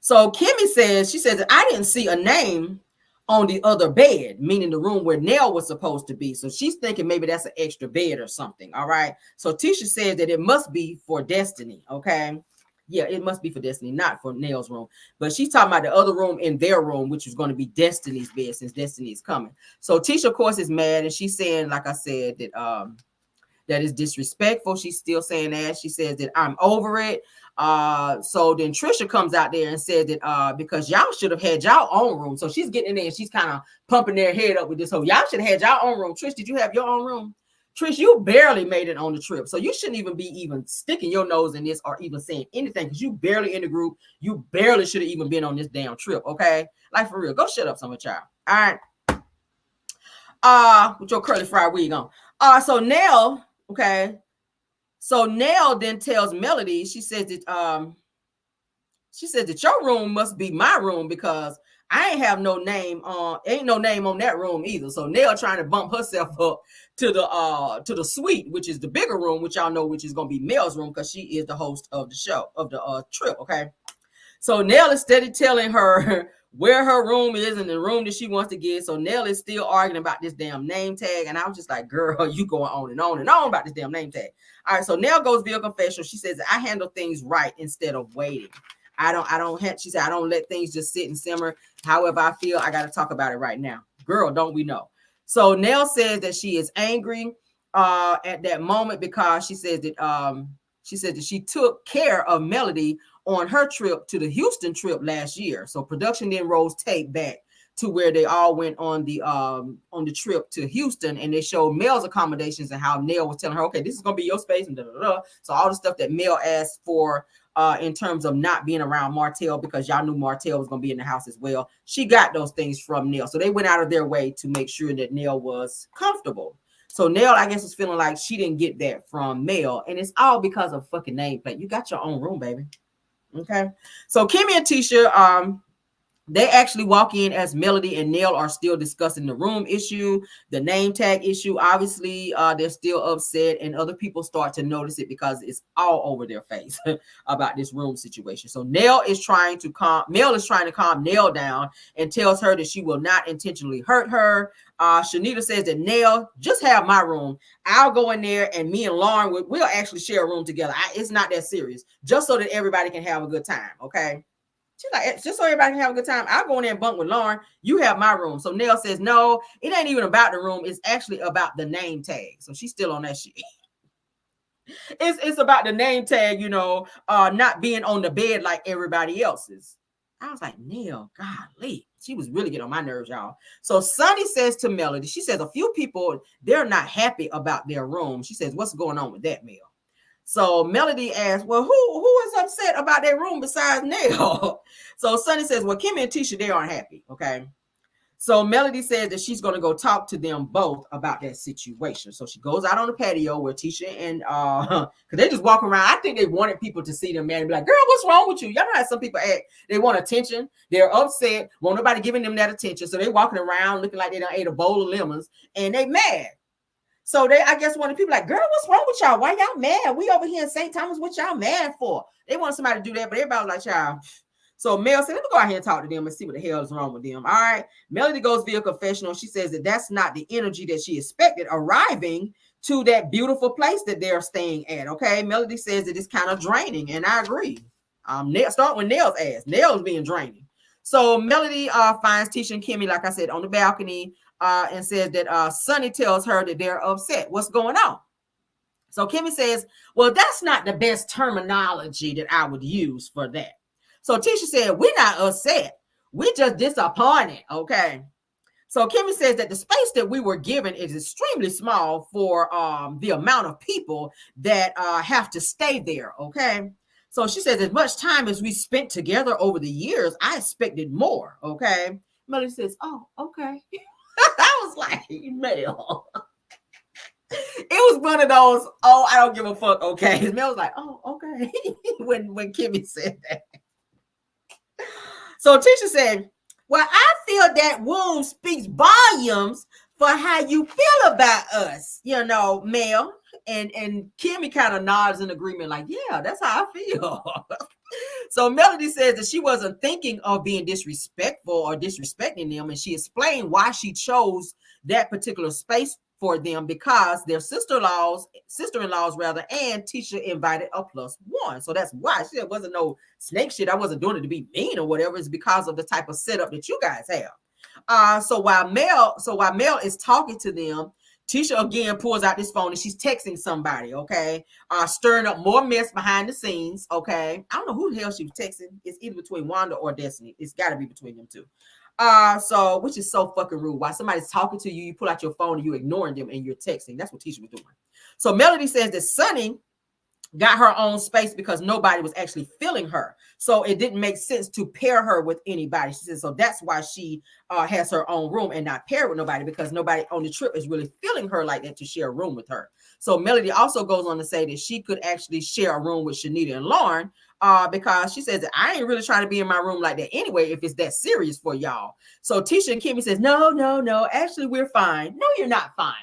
So Kimmy says, she says, I didn't see a name on the other bed, meaning the room where Nell was supposed to be. So she's thinking maybe that's an extra bed or something. All right. So Tisha says that it must be for Destiny. Okay. Yeah, it must be for Destiny, not for Nell's room. But she's talking about the other room in their room, which is going to be Destiny's bed, since Destiny is coming. So Tisha, of course, is mad, and she's saying, like I said, that that is disrespectful. She's still saying that. She says that I'm over it. So then Trisha comes out there and said that because y'all should have had y'all own room. So she's getting in there and she's kind of pumping their head up with this whole, y'all should have had y'all own room. Trish, did you have your own room? Trish, you barely made it on the trip. So you shouldn't even be even sticking your nose in this or even saying anything, because you barely in the group. You barely should have even been on this damn trip. Okay. Like, for real, go shut up some of y'all. All right. With your curly fried wig on. So Nell, okay. So Nell then tells Melody, she says that your room must be my room, because I ain't have no name ain't no name on that room either. So Nell trying to bump herself up to the suite, which is the bigger room, which y'all know, which is gonna be Mel's room, because she is the host of the show, of the trip. Okay. So Nell is steady telling her where her room is and the room that she wants to get. So Nell is still arguing about this damn name tag. And I was just like, girl, you going on and on and on about this damn name tag. All right. So Nell goes via confessional. She says, I handle things right instead of waiting. She said, I don't let things just sit and simmer. However I feel, I got to talk about it right now. Girl, don't we know? So Nell says that she is angry at that moment, because she said that she took care of Melody on her trip to the Houston trip last year. So production then rolls tape back to where they all went on the trip to Houston, and they showed Mel's accommodations and how Nell was telling her, okay, this is gonna be your space, and so all the stuff that Mel asked for in terms of not being around Martell, because y'all knew Martell was gonna be in the house as well. She got those things from Nell, so they went out of their way to make sure that Nell was comfortable. So Nell, I guess, was feeling like she didn't get that from Mel, and it's all because of fucking nameplate. You got your own room, baby. Okay. So Kimmy and Tisha, they actually walk in as Melody and Nell are still discussing the room issue, the name tag issue. Obviously, they're still upset, and other people start to notice it because it's all over their face about this room situation. So Mel is trying to calm Nell down and tells her that she will not intentionally hurt her. Shanita says that Nell, just have my room. I'll go in there, and me and Lauren we'll actually share a room together. It's not that serious, just so that everybody can have a good time. Okay. She's like, just so everybody can have a good time, I'll go in there and bunk with Lauren. You have my room. So Nell says, no, it ain't even about the room. It's actually about the name tag. So she's still on that shit. It's about the name tag, not being on the bed like everybody else's. I was like, Nell, golly. She was really getting on my nerves, y'all. So Sunny says to Melody, she says, a few people, they're not happy about their room. She says, what's going on with that, Mel? So Melody asks, well, who is upset about their room besides Nell? So Sunny says, well, Kimmy and Tisha, they aren't happy. Okay. So Melody says that she's going to go talk to them both about that situation. So she goes out on the patio where Tisha and, because they just walk around. I think they wanted people to see them, man, and be like, girl, what's wrong with you? Y'all know how some people act. They want attention. They're upset. Won't nobody giving them that attention. So they're walking around looking like they done ate a bowl of lemons, and they mad. So they, I guess, wanted people like, girl, what's wrong with y'all? Why y'all mad? We over here in St. Thomas. What y'all mad for? They want somebody to do that, but everybody was like, y'all. So Mel said, let me go out here and talk to them and see what the hell is wrong with them. All right. Melody goes via confessional. She says that that's not the energy that she expected arriving to that beautiful place that they're staying at. Okay. Melody says that it's kind of draining, and I agree. Start with Nell's ass. Nell's being draining. So Melody finds Tisha and Kimmy, like I said, on the balcony. And says that Sunny tells her that they're upset. What's going on? So Kimmy says, well, that's not the best terminology that I would use for that. So Tisha said, we're not upset. We're just disappointed. Okay. So Kimmy says that the space that we were given is extremely small for the amount of people that have to stay there. Okay. So she says, as much time as we spent together over the years, I expected more. Okay. Melody says, oh, okay. I was like, Mel. It was one of those, oh, I don't give a fuck, okay. Mel was like, oh, okay. when Kimmy said that. So Tisha said, well, I feel that wound speaks volumes for how you feel about us, you know, Mel. And Kimmy kind of nods in agreement, like, yeah, that's how I feel. So Melody says that she wasn't thinking of being disrespectful or disrespecting them, and she explained why she chose that particular space for them because their sister-in-laws rather, and Tisha invited a +1. So that's why. She said it wasn't no snake shit. I wasn't doing it to be mean or whatever. It's because of the type of setup that you guys have. So while Mel is talking to them, Tisha again pulls out this phone and she's texting somebody, okay? Stirring up more mess behind the scenes, okay? I don't know who the hell she was texting. It's either between Wanda or Destiny. It's got to be between them two. So which is so fucking rude. While somebody's talking to you, you pull out your phone and you're ignoring them and you're texting. That's what Tisha was doing. So Melody says that Sunny got her own space because nobody was actually feeling her. So it didn't make sense to pair her with anybody. She says, so that's why she has her own room and not pair with nobody, because nobody on the trip is really feeling her like that to share a room with her. So Melody also goes on to say that she could actually share a room with Shanita and Lauren because she says that I ain't really trying to be in my room like that anyway, if it's that serious for y'all. So Tisha and Kimmy says, no, actually we're fine. No, you're not fine.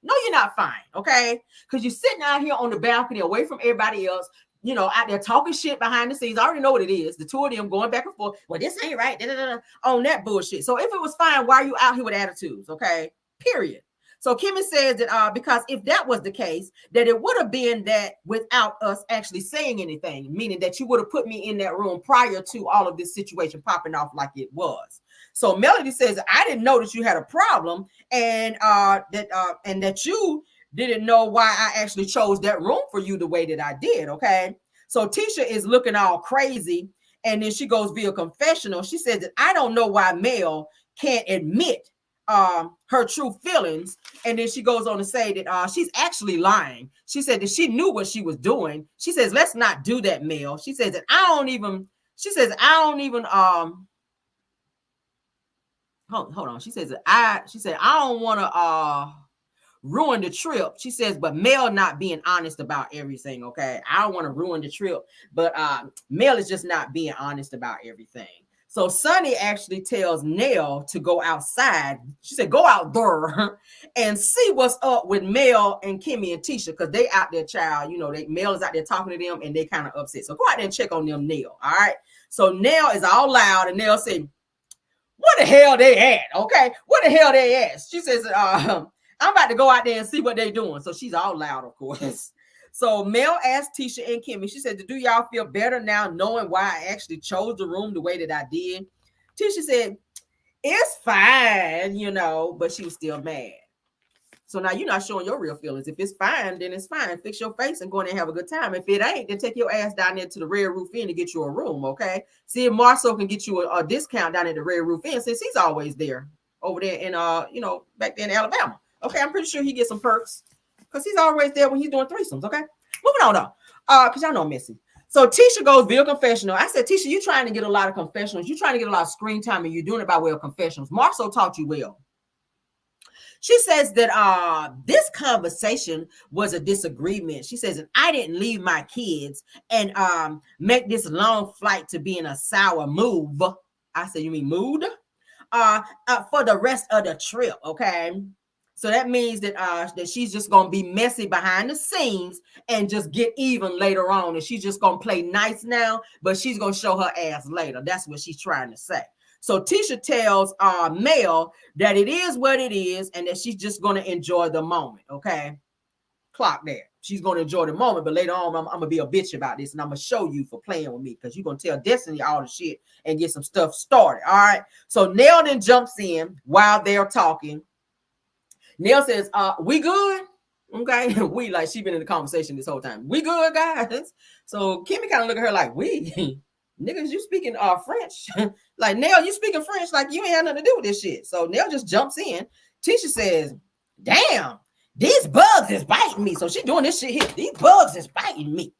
No, you're not fine, okay? Because you're sitting out here on the balcony away from everybody else, you know, out there talking shit behind the scenes. I already know what it is. The two of them going back and forth. Well, this ain't right. On that bullshit. So if it was fine, why are you out here with attitudes, okay? Period. So Kimmy says that because if that was the case, that it would have been that without us actually saying anything, meaning that you would have put me in that room prior to all of this situation popping off like it was. So Melody says, I didn't know that you had a problem and that you didn't know why I actually chose that room for you the way that I did, okay? So Tisha is looking all crazy, and then she goes via confessional. She says that I don't know why Mel can't admit her true feelings, and then she goes on to say that she's actually lying. She said that she knew what she was doing. She says, let's not do that, Mel. She says that I don't even hold on. She said I don't want to ruin the trip. She says, but Mel not being honest about everything, okay? I don't want to ruin the trip, but Mel is just not being honest about everything. So Sunny actually tells Nell to go outside. She said, go out there and see what's up with Mel and Kimmy and Tisha, because they out there, child. You know, Mel is out there talking to them and they kind of upset. So go out there and check on them, Nell. All right. So Nell is all loud and Nell said, what the hell they at? Okay. What the hell they at? She says, I'm about to go out there and see what they doing. So she's all loud, of course. So Mel asked Tisha and Kimmy, she said, do y'all feel better now knowing why I actually chose the room the way that I did? Tisha said, it's fine, you know, but she was still mad. So now you're not showing your real feelings. If it's fine, then it's fine. Fix your face and go in and have a good time. If it ain't, then take your ass down there to the Red Roof Inn to get you a room, okay? See if Marceau can get you a discount down at the Red Roof Inn, since he's always there over there in, back there in Alabama. Okay, I'm pretty sure he gets some perks because he's always there when he's doing threesomes, okay? Moving on, though, because y'all know I'm messy. So Tisha goes via confessional. I said, Tisha, you trying to get a lot of confessionals. You're trying to get a lot of screen time, and you're doing it by way of confessionals. Marceau taught you well. She says that this conversation was a disagreement. She says that I didn't leave my kids and make this long flight to be in a sour mood. I said, you mean mood? For the rest of the trip, okay? So that means that that she's just gonna be messy behind the scenes and just get even later on, and she's just gonna play nice now, but she's gonna show her ass later. That's what she's trying to say. So Tisha tells Mel that it is what it is, and that she's just gonna enjoy the moment. Okay, clock there. She's gonna enjoy the moment, but later on, I'm gonna be a bitch about this, and I'm gonna show you for playing with me, because you're gonna tell Destiny all the shit and get some stuff started. All right. So Nell then jumps in while they're talking. Nell says, we good? Okay, we like she been in the conversation this whole time. We good, guys? So Kimmy kind of look at her like, we niggas, you speaking French? Like Nell, you speaking French? Like you ain't had nothing to do with this shit. So Nell just jumps in. Tisha says, "Damn, these bugs is biting me." So she doing this shit here. These bugs is biting me.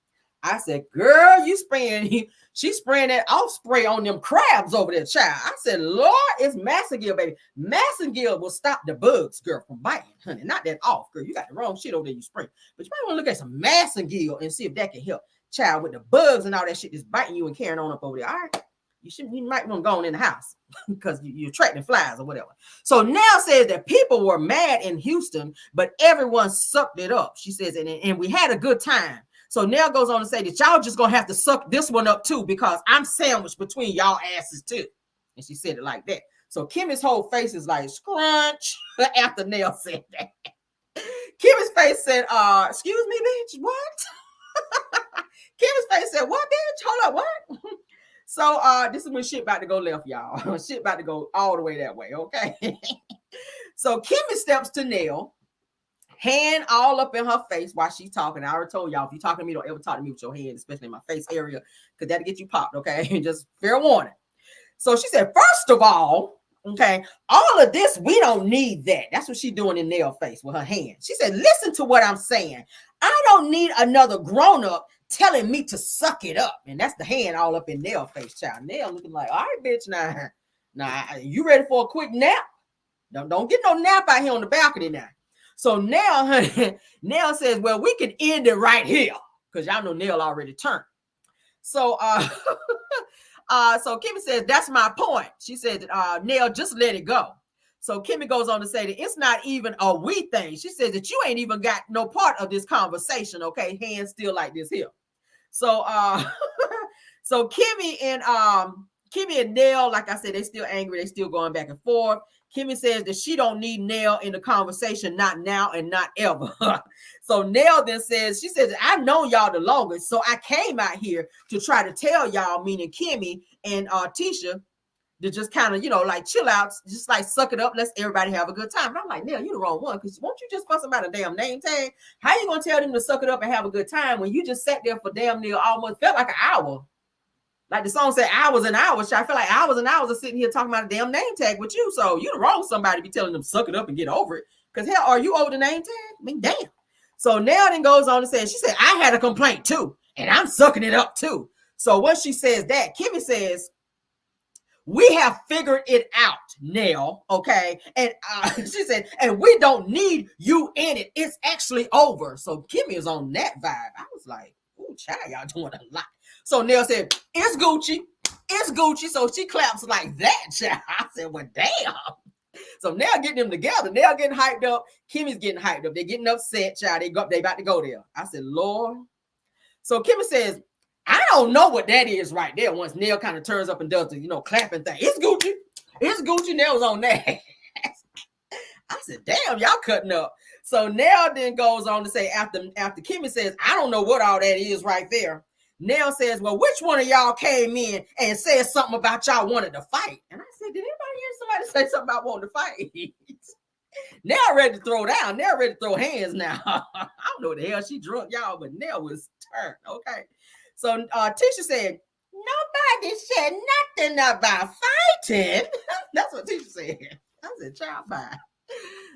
I said, "Girl, you spraying." She's spraying that off spray on them crabs over there, child. I said, "Lord, it's Massengill, baby. Massengill will stop the bugs, girl, from biting, honey. Not that off, girl. You got the wrong shit over there you spray. But you might want to look at some Massengill and see if that can help, child, with the bugs and all that shit that's biting you and carrying on up over there. All right, you might want to go on in the house because you're attracting flies or whatever." So Nell says that people were mad in Houston, but everyone sucked it up. She says, and we had a good time. So Nell goes on to say that y'all just gonna have to suck this one up too, because I'm sandwiched between y'all asses too. And she said it like that. So Kimmy's whole face is like scrunch after Nell said that. Kimmy's face said, excuse me, bitch, what? Kimmy's face said, what, bitch? Hold up, what? So this is when shit about to go left, y'all. Shit about to go all the way that way, okay? So Kimmy steps to Nell, hand all up in her face while she's talking. I already told y'all, if you're talking to me, don't ever talk to me with your hand, especially in my face area, because that'll get you popped, okay? Just fair warning. So she said, first of all, okay, all of this, we don't need that. That's what she's doing in Nell's face with her hand. She said, listen to what I'm saying. I don't need another grown-up telling me to suck it up. And that's the hand all up in Nell's face, child. Nell looking like, all right, bitch, now, you ready for a quick nap? Don't get no nap out here on the balcony now. So now, honey, Nell says, well, we can end it right here, because y'all know Nell already turned. So so Kimmy says, that's my point. She said, Nell, just let it go. So Kimmy goes on to say that it's not even a we thing. She says that you ain't even got no part of this conversation, okay? Hands still like this here. So so Kimmy and Nell, like I said, they still angry. They still going back and forth. Kimmy says that she don't need Nell in the conversation, not now and not ever. So Nell then says, she says, I've known y'all the longest, so I came out here to try to tell y'all, meaning Kimmy and Tisha, to just kind of, like chill out, just like suck it up, let's everybody have a good time. And I'm like, Nell, you the wrong one, because won't you just fuss about a damn name tag? How you gonna tell them to suck it up and have a good time when you just sat there for damn near almost felt like an hour? Like the song said, hours and hours. I feel like hours and hours of sitting here talking about a damn name tag with you. So you the wrong somebody to be telling them suck it up and get over it. Because hell, are you over the name tag? I mean, damn. So Nell then goes on to say, she said, I had a complaint too, and I'm sucking it up too. So once she says that, Kimmy says, we have figured it out, Nell, okay? And she said, and we don't need you in it. It's actually over. So Kimmy is on that vibe. I was like, ooh, child, y'all doing a lot. So Nell said, it's Gucci. It's Gucci. So she claps like that, child. I said, well, damn. So Nell getting them together. Nell getting hyped up. Kimmy's getting hyped up. They're getting upset, child. They about to go there. I said, Lord. So Kimmy says, I don't know what that is right there. Once Nell kind of turns up and does the, clapping thing. It's Gucci. It's Gucci. Nell's on that. I said, damn, y'all cutting up. So Nell then goes on to say, after Kimmy says, I don't know what all that is right there. Nell says, well, which one of y'all came in and said something about y'all wanted to fight? And I said, did anybody hear somebody say something about wanting to fight? Nell ready to throw down. Nell ready to throw hands now. I don't know what the hell she drunk, y'all, but Nell was turned, okay? So Tisha said, nobody said nothing about fighting. That's what Tisha said. I said, child, bye.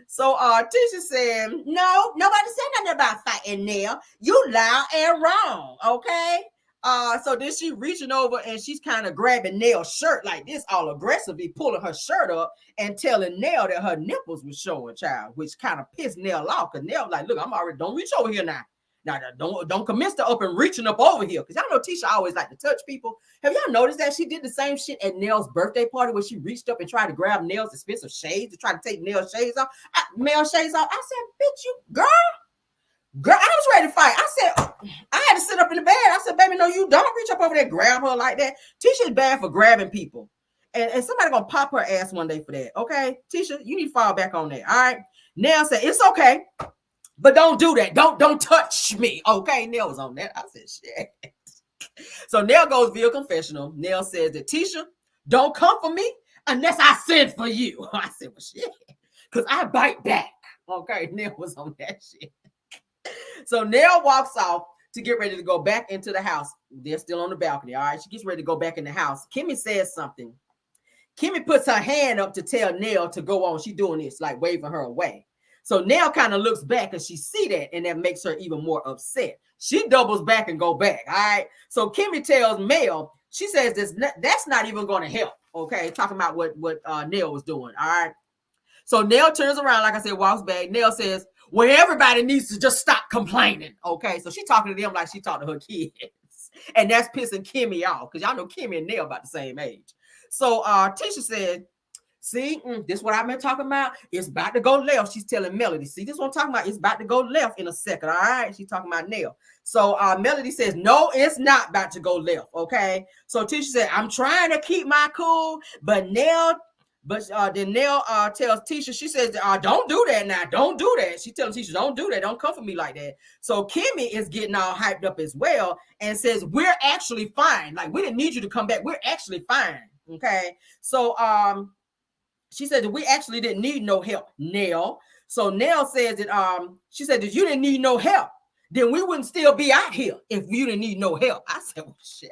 So Tisha said, no, nobody said nothing about fighting, Nell. You loud and wrong, okay? So then she reaching over and she's kind of grabbing Nell's shirt like this, all aggressively pulling her shirt up and telling Nell that her nipples was showing, child, which kind of pissed Nell off, because Nell like, look, I'm already, don't reach over here now. Now, don't commence to up and reaching up over here, because y'all know Tisha always like to touch people. Have y'all noticed that she did the same shit at Nell's birthday party where she reached up and tried to grab Nell's expensive shades to try to take Nell's shades off? Nell's shades off. I said, bitch, you girl, I was ready to fight. I said, I had to sit up in the bed. I said, baby, no, you don't reach up over there, grab her like that. Tisha's bad for grabbing people. And somebody gonna pop her ass one day for that. Okay, Tisha, you need to fall back on that. All right. Nell said, it's okay, but don't do that. Don't touch me. Okay, Nell was on that. I said, shit. So Nell goes via confessional. Nell says that Tisha, don't come for me unless I send for you. I said, well, shit, because I bite back. Okay, Nell was on that shit. So Nell walks off to get ready to go back into the house. They're still on the balcony. All right. She gets ready to go back in the house. Kimmy says something. Kimmy puts her hand up to tell Nell to go on. She's doing this, like waving her away. So Nell kind of looks back and she see that, and that makes her even more upset. She doubles back and go back. All right. So Kimmy tells Mel, she says that's not even going to help. Okay. Talking about what Nell was doing. All right. So Nell turns around, like I said, walks back. Nell says, well, everybody needs to just stop complaining. Okay. So she's talking to them like she talked to her kids. And that's pissing Kimmy off because y'all know Kimmy and Nell about the same age. So Tisha said, see, this is what I've been talking about. It's about to go left. She's telling Melody, see, this is what I'm talking about. It's about to go left in a second. All right. She's talking about Nell. So Melody says, no, it's not about to go left. Okay. So Tisha said, I'm trying to keep my cool, but Nell tells Tisha, she says, don't do that now. Don't do that. She tells Tisha, don't do that. Don't come for me like that. So Kimmy is getting all hyped up as well and says, we're actually fine. Like, we didn't need you to come back. We're actually fine. Okay. So she said that we actually didn't need no help, Nell. So Nell says that she said that you didn't need no help. Then we wouldn't still be out here if you didn't need no help. I said, well, shit.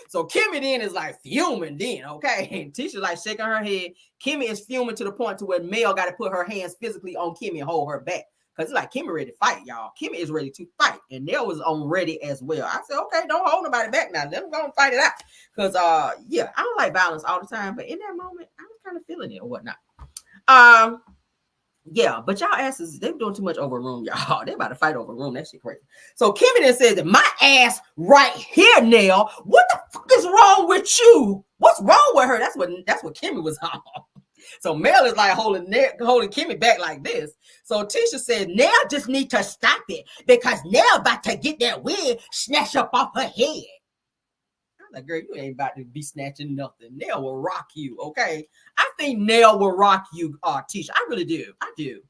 So Kimmy then is like fuming then, okay? And Tisha's like shaking her head. Kimmy is fuming to the point to where Mel got to put her hands physically on Kimmy and hold her back. Because it's like Kimmy ready to fight, y'all. Kimmy is ready to fight. And Nell was on ready as well. I said, okay, don't hold nobody back now. Let them go and fight it out. Because, yeah, I don't like violence all the time. But in that moment, I was kind of feeling it or whatnot. Yeah, but y'all asses, they're doing too much over a room, y'all. They're about to fight over a room. That shit crazy. So Kimmy then says that my ass right here, Nell. What the fuck is wrong with you? What's wrong with her? That's what Kimmy was on. So Mel is like holding Kimmy back like this. So Tisha said, Nell just need to stop it because Nell about to get that wig snatched up off her head. Like, girl, you ain't about to be snatching nothing. Nell will rock you, okay? I think Nell will rock you, Tisha. I really do. I do.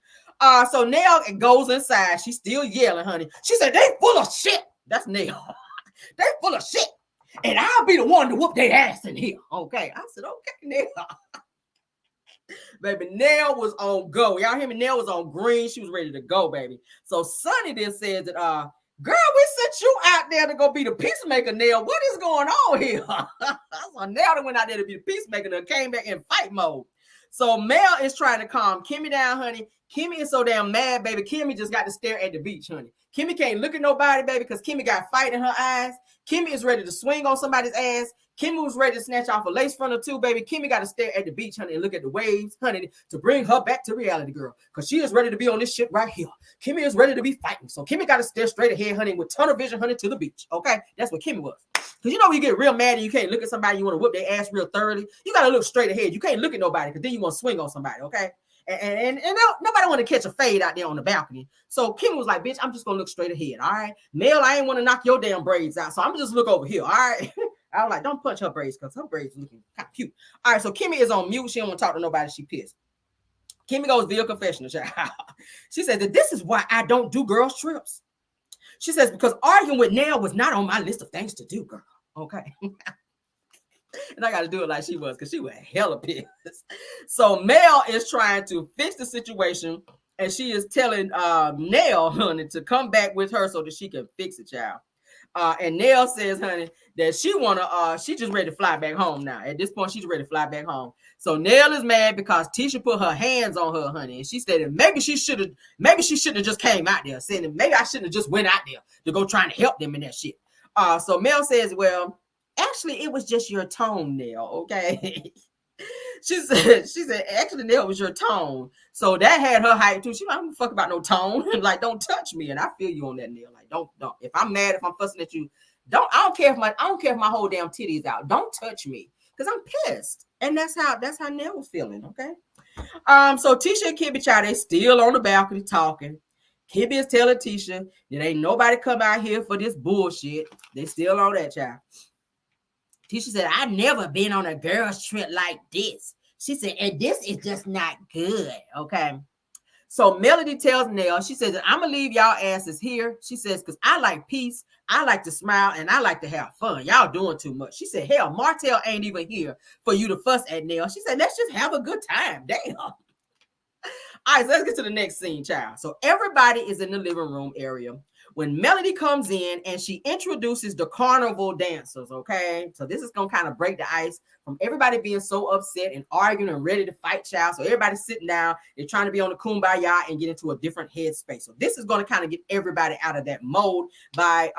So Nell goes inside. She's still yelling, honey. She said, they full of shit. That's Nell. They full of shit. And I'll be the one to whoop their ass in here, okay? I said, okay, Nell. Baby, Nell was on go. Y'all hear me? Nell was on green. She was ready to go, baby. So Sonny then says that, girl, we sent you out there to go be the peacemaker, Nell. What is going on here? So Nell went out there to be the peacemaker and came back in fight mode. So Mel is trying to calm Kimmy down, honey. Kimmy is so damn mad, baby. Kimmy just got to stare at the beach, honey. Kimmy can't look at nobody, baby, because Kimmy got fight in her eyes. Kimmy is ready to swing on somebody's ass. Kimmy was ready to snatch off a lace front or two, baby. Kimmy got to stare at the beach, honey, and look at the waves, honey, to bring her back to reality, girl. Because she is ready to be on this shit right here. Kimmy is ready to be fighting. So Kimmy got to stare straight ahead, honey, with tunnel vision, honey, to the beach. Okay? That's what Kimmy was. Because you know when you get real mad and you can't look at somebody, you want to whoop their ass real thoroughly. You got to look straight ahead. You can't look at nobody because then you want to swing on somebody, okay? And nobody want to catch a fade out there on the balcony. So Kim was like, bitch, I'm just going to look straight ahead, all right? Mel, I ain't want to knock your damn braids out, so I'm just look over here, all right? I was like, don't punch her braids because her braids looking kind of cute. All right, so Kimmy is on mute. She don't want to talk to nobody. She pissed. Kimmy goes via confessional. She said that this is why I don't do girls' trips. She says, because arguing with Nell was not on my list of things to do, girl. Okay. And I got to do it like she was because she was hella pissed. So Mel is trying to fix the situation, and she is telling Nell, honey, to come back with her so that she can fix it, child. And Nell says, honey, that she just ready to fly back home now. At this point, she's ready to fly back home. So Nell is mad because Tisha put her hands on her, honey, and she said that maybe she should have just came out there, saying that maybe I shouldn't have just went out there to go trying to help them in that shit. So Mel says, well, actually, it was just your tone, Nell, okay? She said, actually, Nell, was your tone. So that had her hype too. She like, I don't fuck about no tone. Like, don't touch me. And I feel you on that, Nell. Like, don't. If I'm mad, if I'm fussing at you, I don't care if my whole damn titty's out. Don't touch me. Because I'm pissed. And that's how Nell was feeling, okay? So Tisha and Kimmy, child, they still on the balcony talking. Kimmy is telling Tisha that ain't nobody come out here for this bullshit. They still on that, child. Tisha said, I've never been on a girl's trip like this. She said, and this is just not good, okay? So Melody tells Nell, she says, I'm going to leave y'all asses here. She says, because I like peace, I like to smile, and I like to have fun. Y'all doing too much. She said, hell, Martell ain't even here for you to fuss at Nell. She said, let's just have a good time. Damn. All right, so let's get to the next scene, child. So everybody is in the living room area when Melody comes in and she introduces the carnival dancers, okay? So this is going to kind of break the ice from everybody being so upset and arguing and ready to fight, child. So everybody's sitting down. They're trying to be on the kumbaya and get into a different headspace. So this is going to kind of get everybody out of that mode by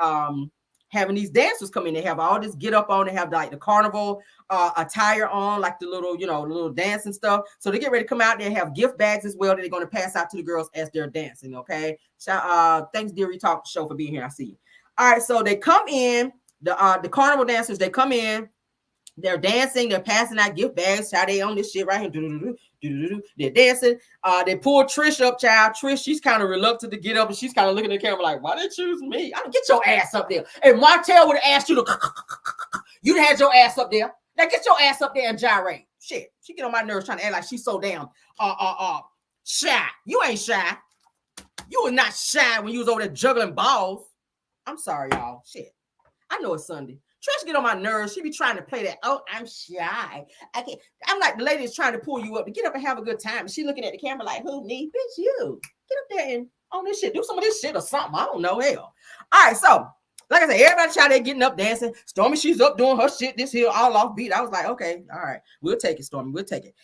having these dancers come in. They have all this get up on. They have like the carnival attire on, like the little, the little dancing stuff. So they get ready to come out there and have gift bags as well that they're going to pass out to the girls as they're dancing. Okay. So, thanks, Deary Talk Show, for being here. I see you. All right. So they come in, the carnival dancers, they come in, they're dancing, they're passing out gift bags. Child, they on this shit right here. They're dancing. They pull Trish up, child. Trish, she's kind of reluctant to get up, and she's kind of looking at the camera like, why did you choose me? I don't get your ass up there. Hey, Martell would have asked you to, you'd have had your ass up there. Now get your ass up there and gyrate. Shit, she get on my nerves trying to act like she's so damn shy. You ain't shy. You were not shy when you was over there juggling balls. I'm sorry, y'all. Shit. I know it's Sunday. Trish get on my nerves. She be trying to play that, oh, I'm shy. I can't. I'm like, the lady is trying to pull you up to get up and have a good time. And she looking at the camera like, who, me? Bitch, you. Get up there and on this shit. Do some of this shit or something. I don't know. Hell. All right, so like I said, everybody out there getting up, dancing. Stormy, she's up doing her shit this here all off beat. I was like, okay, all right, we'll take it, Stormy, we'll take it.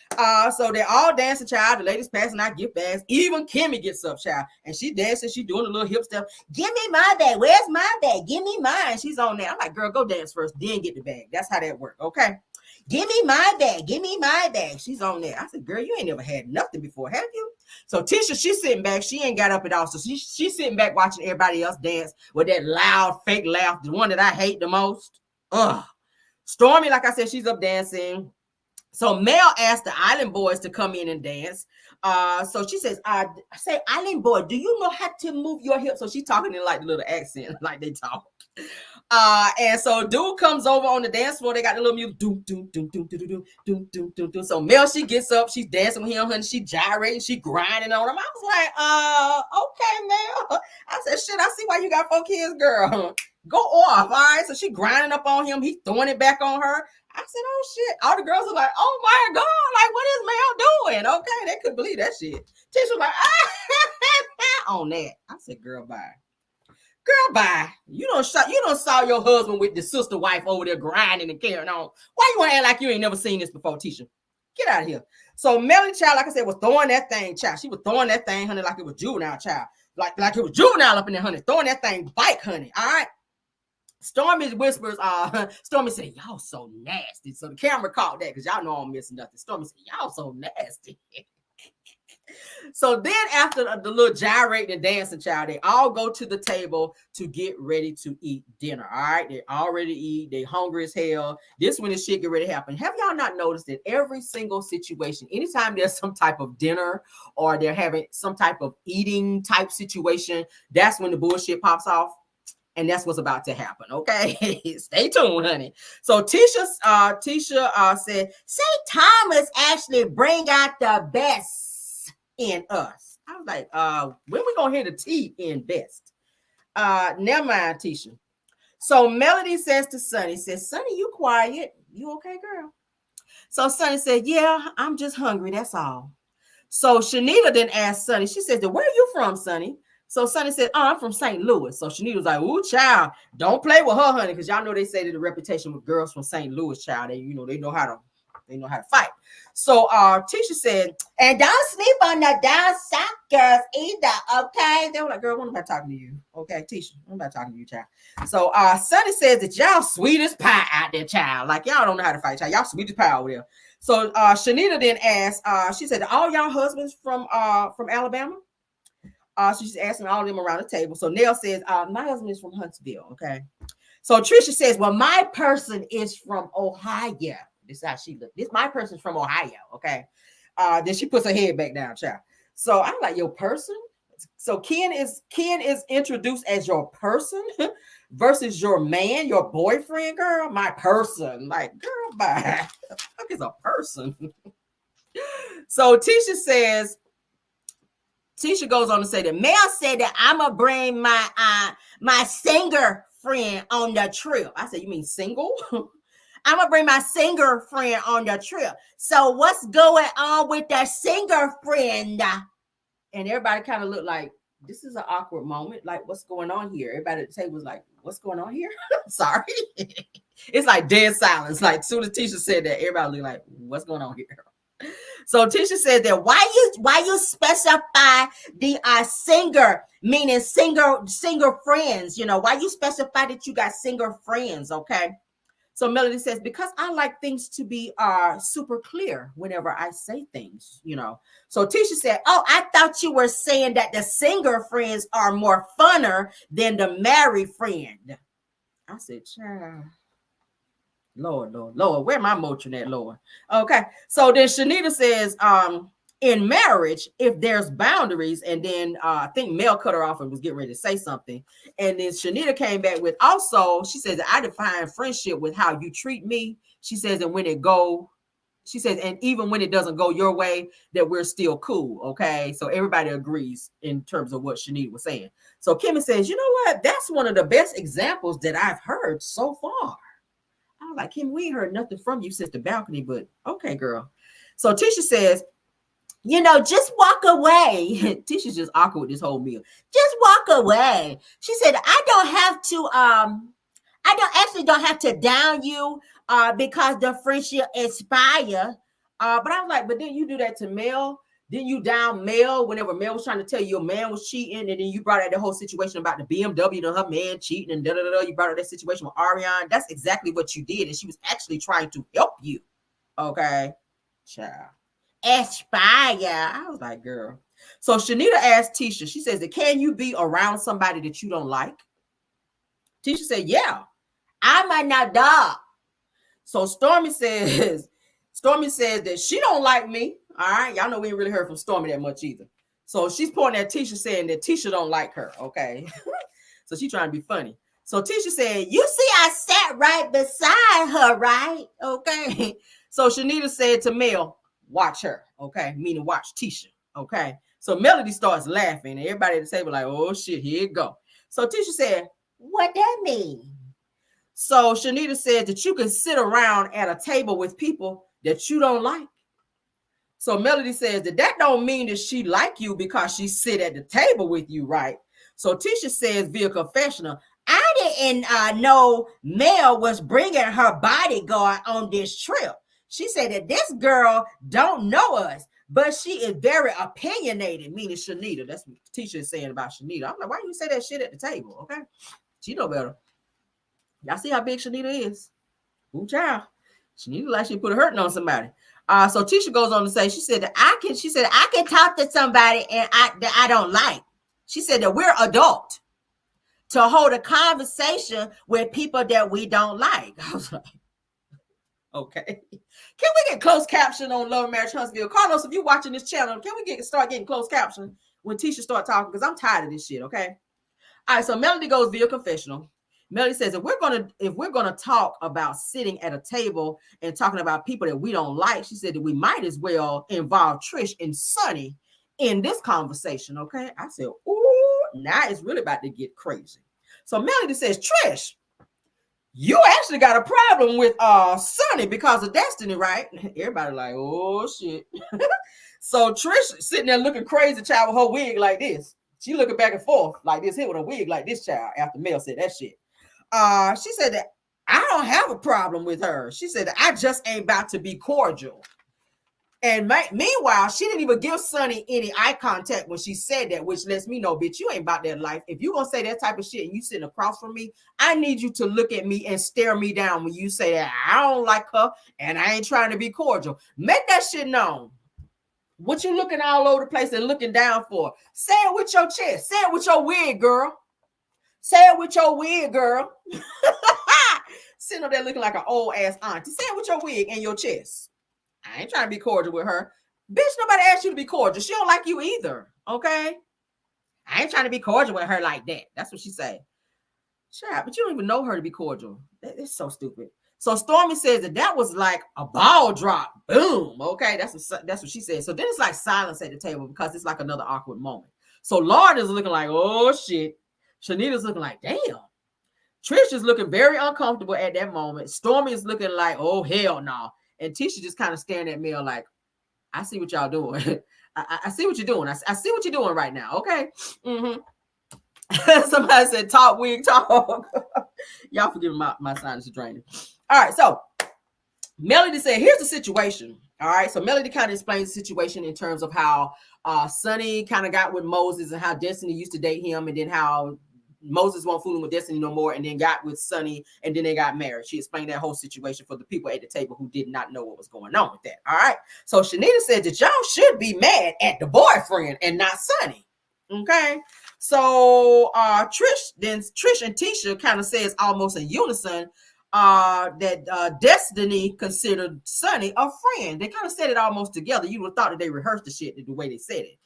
So they're all dancing, child. The ladies passing out gift bags. Even Kimmy gets up, child, and she dancing. She doing a little hip step. Give me my bag. Where's my bag? Give me mine. She's on there. I'm like, girl, go dance first, then get the bag. That's how that works, okay? Give me my bag. Give me my bag. She's on there. I said, girl, you ain't never had nothing before, have you? So Tisha, she's sitting back. She ain't got up at all. So she's sitting back watching everybody else dance with that loud, fake laugh, the one that I hate the most. Ugh. Stormy, like I said, she's up dancing. So Mel asked the Island Boys to come in and dance. So she says, I say, Island Boy, do you know how to move your hips? So she's talking in like the little accent, like they talk. And so dude comes over on the dance floor. They got the little music. Doom, doom, doom, doom, doom, doom, doom, doom, doom, doom. So Mel, she gets up, she's dancing with him, honey. She gyrating, she grinding on him. I was like, okay, Mel. I said, shit, I see why you got 4 kids, girl. Go off. All right. So she grinding up on him. He's throwing it back on her. I said, oh shit. All the girls are like, oh my God, like what is Mel doing? Okay, they couldn't believe that shit. Tisha was like, on that. I said, girl, bye. Girl, bye. You don't saw your husband with the sister wife over there grinding and carrying on. Why you want to act like you ain't never seen this before, Tisha? Get out of here. So Melody, child, like I said, was throwing that thing, child. She was throwing that thing, honey, like it was juvenile, child. Like it was juvenile up in there, honey. Throwing that thing bike, honey. All right. Stormy whispers, Stormy said, y'all so nasty. So the camera caught that because y'all know I'm missing nothing. Stormy said, y'all so nasty. So then after the little gyrating and dancing, child, they all go to the table to get ready to eat dinner. All right. They already eat. They hungry as hell. This when the shit get ready to happen. Have y'all not noticed that every single situation, anytime there's some type of dinner or they're having some type of eating type situation, that's when the bullshit pops off? And that's what's about to happen. Okay. Stay tuned, honey. So Tisha said, say Thomas actually bring out the best in us. I was like, when we gonna hear the T in best? Never mind, Tisha. So Melody says to Sunny, says, Sunny, you quiet. You okay, girl? So Sunny said, yeah, I'm just hungry. That's all. So Shanita then asked Sunny, she said, where are you from, Sunny? So Sunny said, oh, I'm from St. Louis. So Shanita was like, ooh, child, don't play with her, honey, because y'all know they say that the reputation with girls from St. Louis, child, they know how to fight. So Tisha said, and don't sleep on the down south girls either, okay? They were like, girl, I'm not talking to you. Okay, Tisha, I'm not talking to you, child. So Sunny says that y'all sweet as pie out there, child. Like, y'all don't know how to fight, child. Y'all sweet as pie over there. So Shanita then asked, she said, all y'all husbands from Alabama? She's asking all of them around the table. So Nell says, my husband is from Huntsville, okay? So Trisha says, well, my person is from Ohio. This is how she looked. My person's from Ohio, okay? Then she puts her head back down, child. So I'm like, your person? So Ken is introduced as your person versus your man, your boyfriend, girl. My person. Like, girl, bye. The fuck is a person? So Tisha goes on to say that Mel said that I'm gonna bring my singer friend on the trip. I said, you mean single? I'm gonna bring my singer friend on the trip. So what's going on with the singer friend? And everybody kind of looked like, this is an awkward moment. Like, what's going on here? Everybody at the table was like, what's going on here? Sorry. It's like dead silence. Like, soon as Tisha said that, everybody looked like, what's going on here? So Tisha said that why you specify the singer, meaning singer friends, why you specify that you got singer friends, okay? So Melody says, because I like things to be super clear whenever I say things, So Tisha said, oh, I thought you were saying that the singer friends are more funner than the married friend. I said, child. Lord, where my motion at, Lord? Okay, so then Shanita says, in marriage, if there's boundaries, and then I think Mel cut her off and was getting ready to say something, and then Shanita came back with, also, she says, I define friendship with how you treat me. She says, and when it go, she says, and even when it doesn't go your way, that we're still cool, okay? So everybody agrees in terms of what Shanita was saying. So Kimmy says, you know what? That's one of the best examples that I've heard so far. I was like, Kim, we ain't heard nothing from you since the balcony, but okay, girl. So Tisha says, just walk away. Tisha's just awkward with this whole meal. Just walk away. She said, I don't have to down you because the friendship expire. But I was like, but then you do that to Mel. Then you down Mel whenever Mel was trying to tell you your man was cheating, and then you brought out the whole situation about the BMW and her man cheating and da-da-da-da. You brought out that situation with Ariane. That's exactly what you did, and she was actually trying to help you. Okay, child. Aspire. I was like, girl. So Shanita asked Tisha, she says, can you be around somebody that you don't like? Tisha said, yeah, I might not die. So Stormy says that she don't like me. All right. Y'all know we ain't really heard from Stormy that much either. So she's pointing at Tisha saying that Tisha don't like her. Okay. So she's trying to be funny. So Tisha said, you see, I sat right beside her, right? Okay. So Shanita said to Mel, watch her. Okay. Meaning watch Tisha. Okay. So Melody starts laughing and everybody at the table like, oh shit, here it go. So Tisha said, what that mean? So Shanita said that you can sit around at a table with people that you don't like. So Melody says that don't mean that she like you because she sit at the table with you, right? So Tisha says via confessional, I didn't know Mel was bringing her bodyguard on this trip. She said that this girl don't know us, but she is very opinionated, meaning Shanita. That's what Tisha is saying about Shanita. I'm like, why you say that shit at the table? Okay, she know better. Y'all see how big Shanita is? Ooh, child. Shanita like she put a hurting on somebody. So Tisha goes on to say, she said I can talk to somebody and that I don't like. She said that we're adult to hold a conversation with people that we don't like. I was like, okay. Can we get closed caption on Love Marriage Huntsville? Carlos, if you're watching this channel, can we start getting closed caption when Tisha start talking? Because I'm tired of this shit, okay? All right, so Melody goes via confessional. Melody says, if we're gonna talk about sitting at a table and talking about people that we don't like, she said that we might as well involve Trish and Sonny in this conversation. Okay. I said, ooh, now it's really about to get crazy. So Melody says, Trish, you actually got a problem with Sonny because of Destiny, right? Everybody like, oh shit. So Trish sitting there looking crazy, child, with her wig like this. She looking back and forth like this, here with a wig like this, child, after Mel said that shit. She said that I don't have a problem with her. She said that I just ain't about to be cordial. And meanwhile, she didn't even give Sonny any eye contact when she said that, which lets me know, bitch, you ain't about that life. If you gonna say that type of shit and you sitting across from me, I need you to look at me and stare me down when you say that I don't like her and I ain't trying to be cordial. Make that shit known. What you looking all over the place and looking down for? Say it with your chest. Say it with your wig, girl. Say it with your wig, girl. Sitting up there looking like an old ass auntie. Say it with your wig and your chest. I ain't trying to be cordial with her. Bitch, nobody asked you to be cordial. She don't like you either. Okay? I ain't trying to be cordial with her like that. That's what she said. Child, but you don't even know her to be cordial. It's so stupid. So Stormy says that was like a ball drop. Boom. Okay, that's what she said. So then it's like silence at the table because it's like another awkward moment. So Lauren is looking like, oh shit. Shanita's looking like, damn. Trish is looking very uncomfortable at that moment. Stormy is looking like, oh hell no. And Tisha just kind of staring at Mel like, I see what y'all doing. I see what you're doing. I see what you're doing right now. Okay. Mm-hmm. Somebody said talk wig talk. Y'all forgive my sinus is draining. All right, so Melody said, here's the situation. All right, so Melody kind of explains the situation in terms of how Sonny kind of got with Moses and how Destiny used to date him, and then how Moses won't fool him with Destiny no more, and then got with Sonny, and then they got married. She explained that whole situation for the people at the table who did not know what was going on with that. All right, so Shanita said that y'all should be mad at the boyfriend and not Sonny. Okay. So Trish and Tisha kind of says almost in unison that Destiny considered Sonny a friend. They kind of said it almost together. You would have thought that they rehearsed the shit the way they said it.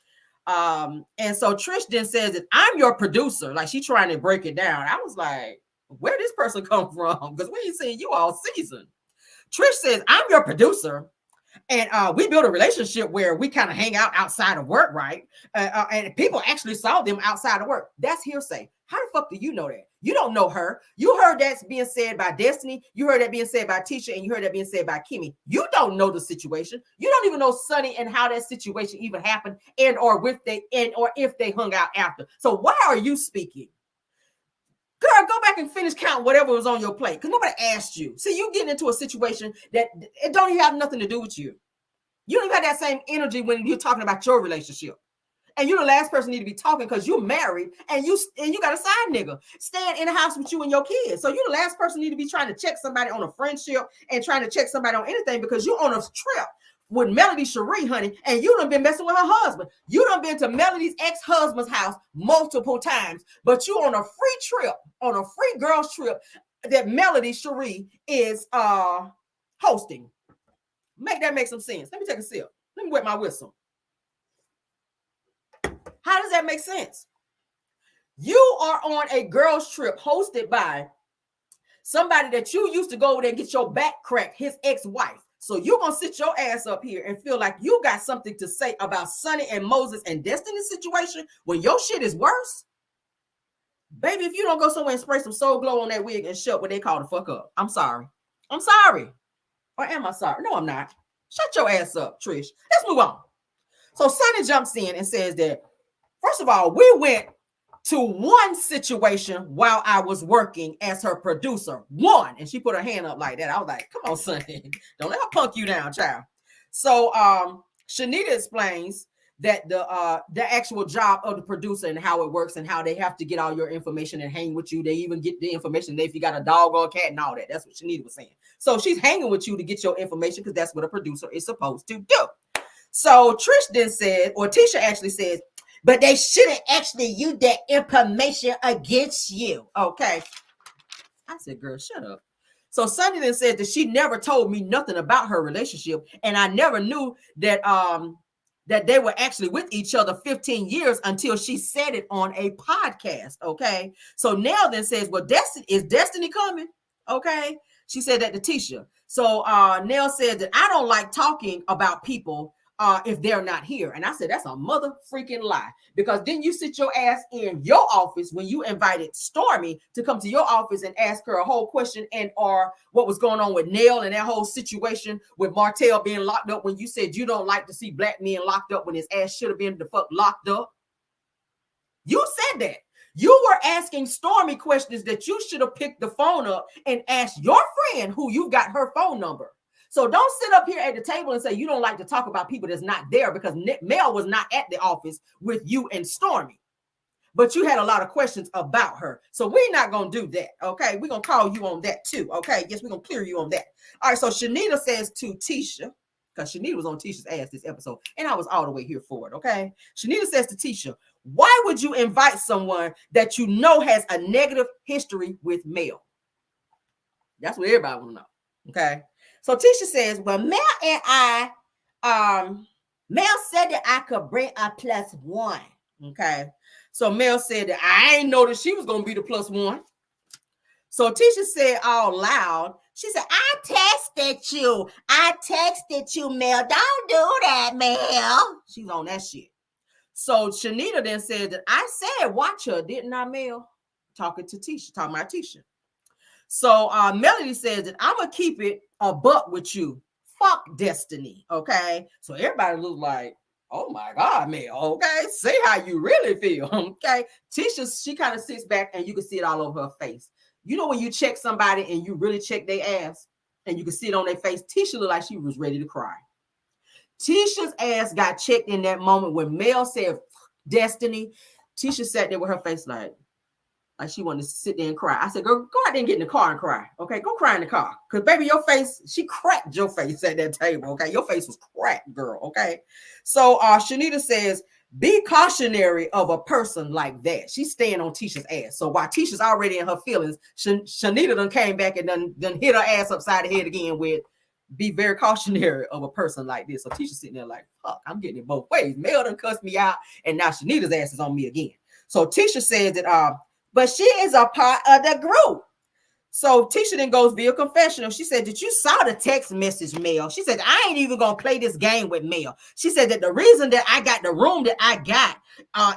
And so Trish then says that I'm your producer. Like, she trying to break it down. I was like, where did this person come from? Because we ain't seen you all season. Trish says, I'm your producer. And we built a relationship where we kind of hang out outside of work, right? And people actually saw them outside of work. That's hearsay. How the fuck do you know that? You don't know her. You heard that's being said by Destiny. You heard that being said by Tisha, and you heard that being said by Kimmy. You don't know the situation. You don't even know Sonny and how that situation even happened, or if they hung out after. So why are you speaking? Girl, go back and finish counting whatever was on your plate, because nobody asked you. See, you getting into a situation that it don't even have nothing to do with you. You don't even have that same energy when you're talking about your relationship. And you're the last person need to be talking because you're married and you got a side nigga staying in the house with you and your kids. So you're the last person need to be trying to check somebody on a friendship and trying to check somebody on anything, because you're on a trip with Melody Cherie, honey, and you done been messing with her husband. You done been to Melody's ex-husband's house multiple times, but you on a free trip, on a free girls trip that Melody Cherie is hosting. Make that make some sense. Let me take a sip. Let me wet my whistle. How does that make sense? You are on a girls trip hosted by somebody that you used to go there and get your back cracked, his ex-wife. So you're going to sit your ass up here and feel like you got something to say about Sonny and Moses and Destiny's situation when your shit is worse? Baby, if you don't go somewhere and spray some Soul Glow on that wig and shut what they call the fuck up, I'm sorry. I'm sorry. Or am I sorry? No, I'm not. Shut your ass up, Trish. Let's move on. So Sonny jumps in and says that, first of all, we went to one situation while I was working as her producer. One. And she put her hand up like that. I was like, come on, Sonny. Don't let her punk you down, child. So Shanita explains that the actual job of the producer and how it works and how they have to get all your information and hang with you. They even get the information if you got a dog or a cat and all that. That's what Shanita was saying. So she's hanging with you to get your information because that's what a producer is supposed to do. So Trish then said, or Tisha actually says, but they shouldn't actually use that information against you. Okay. I said, girl, shut up. So Sonny then said that she never told me nothing about her relationship. And I never knew that that they were actually with each other 15 years until she said it on a podcast. Okay. So Nell then says, well, is Destiny coming? Okay. She said that to Tisha. So Nell said that I don't like talking about people if they're not here. And I said, that's a mother freaking lie, because then you sit your ass in your office when you invited Stormy to come to your office and ask her a whole question or what was going on with Nell and that whole situation with Martell being locked up, when you said you don't like to see black men locked up when his ass should have been the fuck locked up. You said that. You were asking Stormy questions that you should have picked the phone up and asked your friend who you got her phone number. So don't sit up here at the table and say you don't like to talk about people that's not there, because Mel was not at the office with you and Stormy. But you had a lot of questions about her. So we're not going to do that, okay? We're going to call you on that too, okay? Yes, we're going to clear you on that. All right, so Shanita says to Tisha, because Shanita was on Tisha's ass this episode, and I was all the way here for it, okay? Shanita says to Tisha, why would you invite someone that you know has a negative history with Mel? That's what everybody want to know, okay? So Tisha says, well, Mel and I, Mel said that I could bring a +1. Okay. So Mel said that I ain't know that she was going to be the +1. So Tisha said all loud, she said, I texted you, Mel. Don't do that, Mel. She's on that shit. So Shanita then said that I said, watch her, didn't I, Mel? Talking about Tisha. So Melody says that I'm going to keep it a buck with you. Fuck Destiny, okay? So everybody looked like, Oh my God, Mel. Okay, say how you really feel. Okay, Tisha, she kind of sits back and you can see it all over her face. You know when you check somebody and you really check their ass and you can see it on their face. Tisha looked like she was ready to cry. Tisha's ass got checked in that moment when Mel said Destiny. Tisha sat there with her face like she wanted to sit there and cry. I said, girl, go out there and get in the car and cry. Okay, go cry in the car. Because, baby, your face, she cracked your face at that table. Okay, your face was cracked, girl. Okay. So Shanita says, be cautionary of a person like that. She's staying on Tisha's ass. So while Tisha's already in her feelings, Shanita done came back and done hit her ass upside the head again with, be very cautionary of a person like this. So Tisha's sitting there like, fuck, I'm getting it both ways. Mel done cussed me out, and now Shanita's ass is on me again. So Tisha says that, but she is a part of the group. So Tisha then goes via confessional. She said that you saw the text message, Mel. She said, I ain't even going to play this game with Mel. She said that the reason that I got the room that I got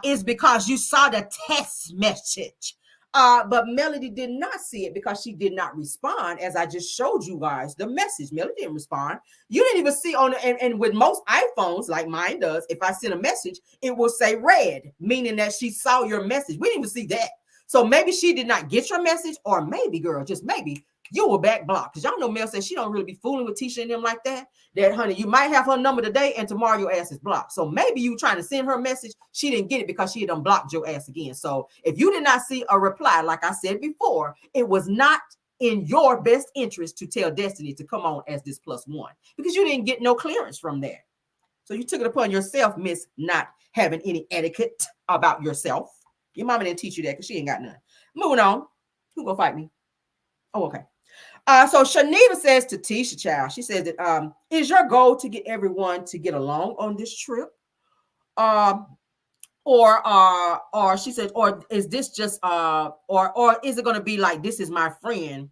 is because you saw the text message. But Melody did not see it because she did not respond, as I just showed you guys the message. Melody didn't respond. You didn't even see on and with most iPhones, like mine does, if I send a message, it will say read, meaning that she saw your message. We didn't even see that. So maybe she did not get your message, or maybe, girl, just maybe you were back blocked. Because y'all know Mel says she don't really be fooling with Tisha and them like that. That, honey, you might have her number today and tomorrow your ass is blocked. So maybe you trying to send her a message. She didn't get it because she had done blocked your ass again. So if you did not see a reply, like I said before, it was not in your best interest to tell Destiny to come on as this +1 because you didn't get no clearance from there. So you took it upon yourself, Miss, not having any etiquette about yourself. Your mama didn't teach you that because she ain't got none. Moving on. Who gonna fight me? Oh, okay. So Shanita says to Tisha, child, she says that is your goal to get everyone to get along on this trip? Or she said, or is this just or is it gonna be like this is my friend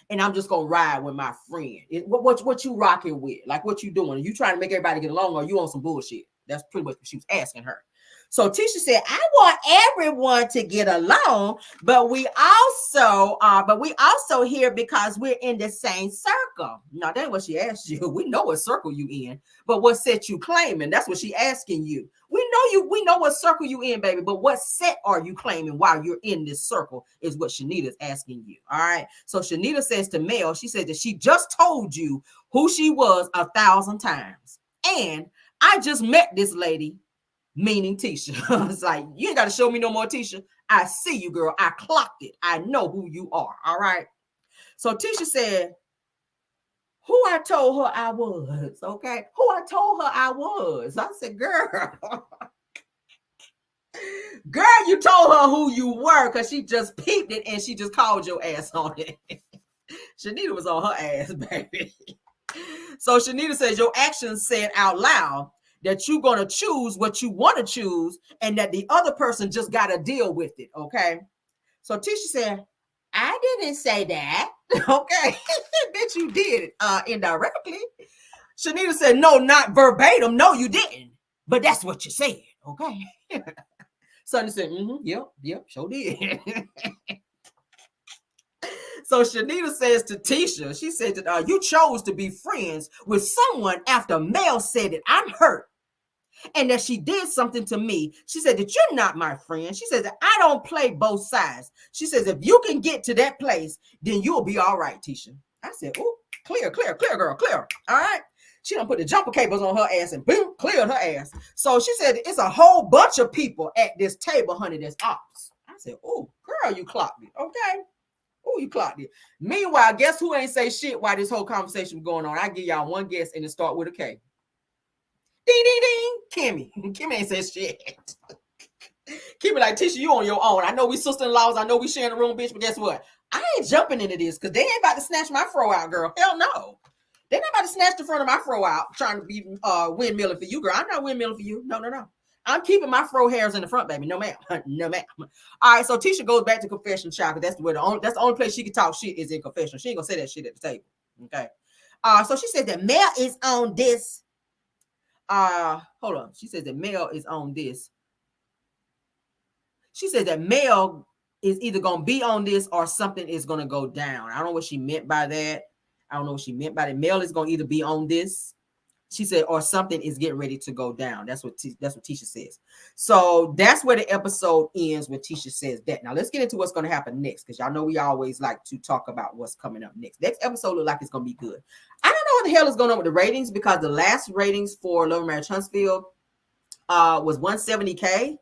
and I'm just gonna ride with my friend? What you rocking with? Like what you doing? Are you trying to make everybody get along, or you on some bullshit? That's pretty much what she was asking her. So Tisha said, I want everyone to get along, but we also here because we're in the same circle. Now that's what she asked you. We know what circle you in, but what set you claiming? That's what she asking you. We know what circle you in, baby, but what set are you claiming while you're in this circle is what Shanita's asking you. All right. So Shanita says to Mel, she said that she just told you who she was 1,000 times. And I just met this lady, meaning Tisha. It's like, you ain't got to show me no more, Tisha. I see you, girl. I clocked it. I know who you are. All right. So Tisha said, who I told her I was. Okay. Who I told her I was. I said, girl. Girl, you told her who you were because she just peeped it and she just called your ass on it. Shanita was on her ass, baby. So Shanita says your actions said out loud that you're going to choose what you want to choose and that the other person just got to deal with it, okay? So Tisha said, I didn't say that, okay? Bitch, you did indirectly. Shanita said, no, not verbatim. No, you didn't. But that's what you said, okay? Sonny said, yep, sure did. So Shanita says to Tisha, she said that you chose to be friends with someone after Mel said that I'm hurt and that she did something to me. She said that you're not my friend. She says that I don't play both sides. She says if you can get to that place, then you'll be all right, Tisha. I said, oh, clear, girl, clear. All right. She done put the jumper cables on her ass and boom, cleared her ass. So she said it's a whole bunch of people at this table, honey, that's ops. I said, oh, girl, you clocked it. Okay. Oh, you clocked it. Meanwhile, guess who ain't say shit while this whole conversation was going on? I give y'all one guess and it start with a K. Ding, ding, ding. Kimmy ain't said shit. Kimmy like, Tisha, you on your own. I know we sister-in-laws. I know we sharing a room, bitch, but guess what? I ain't jumping into this because they ain't about to snatch my fro out, girl. Hell no. They're not about to snatch the front of my fro out trying to be windmilling for you, girl. I'm not windmilling for you. No. I'm keeping my fro hairs in the front, baby. No, ma'am. No, ma'am. All right, so Tisha goes back to confession, child, because that's the only place she can talk shit is in confession. She ain't gonna say that shit at the table. Okay. So she said that Mel is on this. Hold on. She says that Mel is on this. She says that Mel is either gonna be on this or something is gonna go down. I don't know what she meant by that. Mel is gonna either be on this. She said, or something is getting ready to go down. That's what Tisha says. So that's where the episode ends when Tisha says that. Now let's get into what's going to happen next, because y'all know we always like to talk about what's coming up next. Next episode look like it's going to be good. I don't know what the hell is going on with the ratings, because the last ratings for Love Marriage Huntsville was 170K.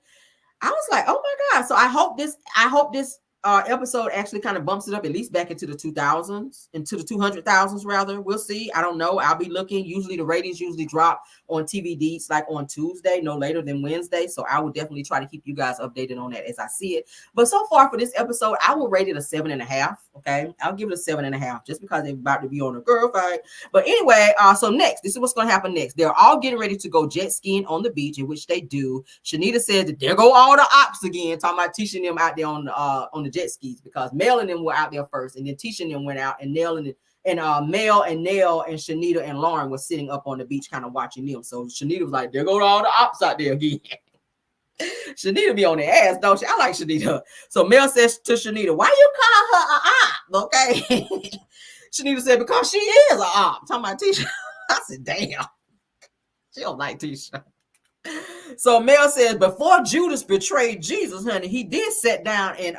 I was like, oh my God. So I hope this episode actually kind of bumps it up at least back into the 2000s, into the 200,000s rather. We'll see. I don't know. I'll be looking. Usually the ratings usually drop on TVDs like on Tuesday, no later than Wednesday. So I will definitely try to keep you guys updated on that as I see it. But so far for this episode, I will rate it a 7.5. Okay. I'll give it a 7.5 just because they're about to be on a girl fight. But anyway, so next, this is what's going to happen next. They're all getting ready to go jet skiing on the beach, in which they do. Shanita says that there go all the ops again, talking about teaching them out there on the jet skis, because Mel and them were out there first, and then Tisha and them went out, and Mel and Mel and Nell and Shanita and Lauren was sitting up on the beach kind of watching them. So Shanita was like, there go all the ops out there again. Shanita be on their ass, don't she? I like Shanita. So Mel says to Shanita, why you call her a op? Okay. Shanita said, because she is a op. Talking about Tisha. I said, damn. She don't like Tisha. So Mel says, before Judas betrayed Jesus, honey, he did sit down and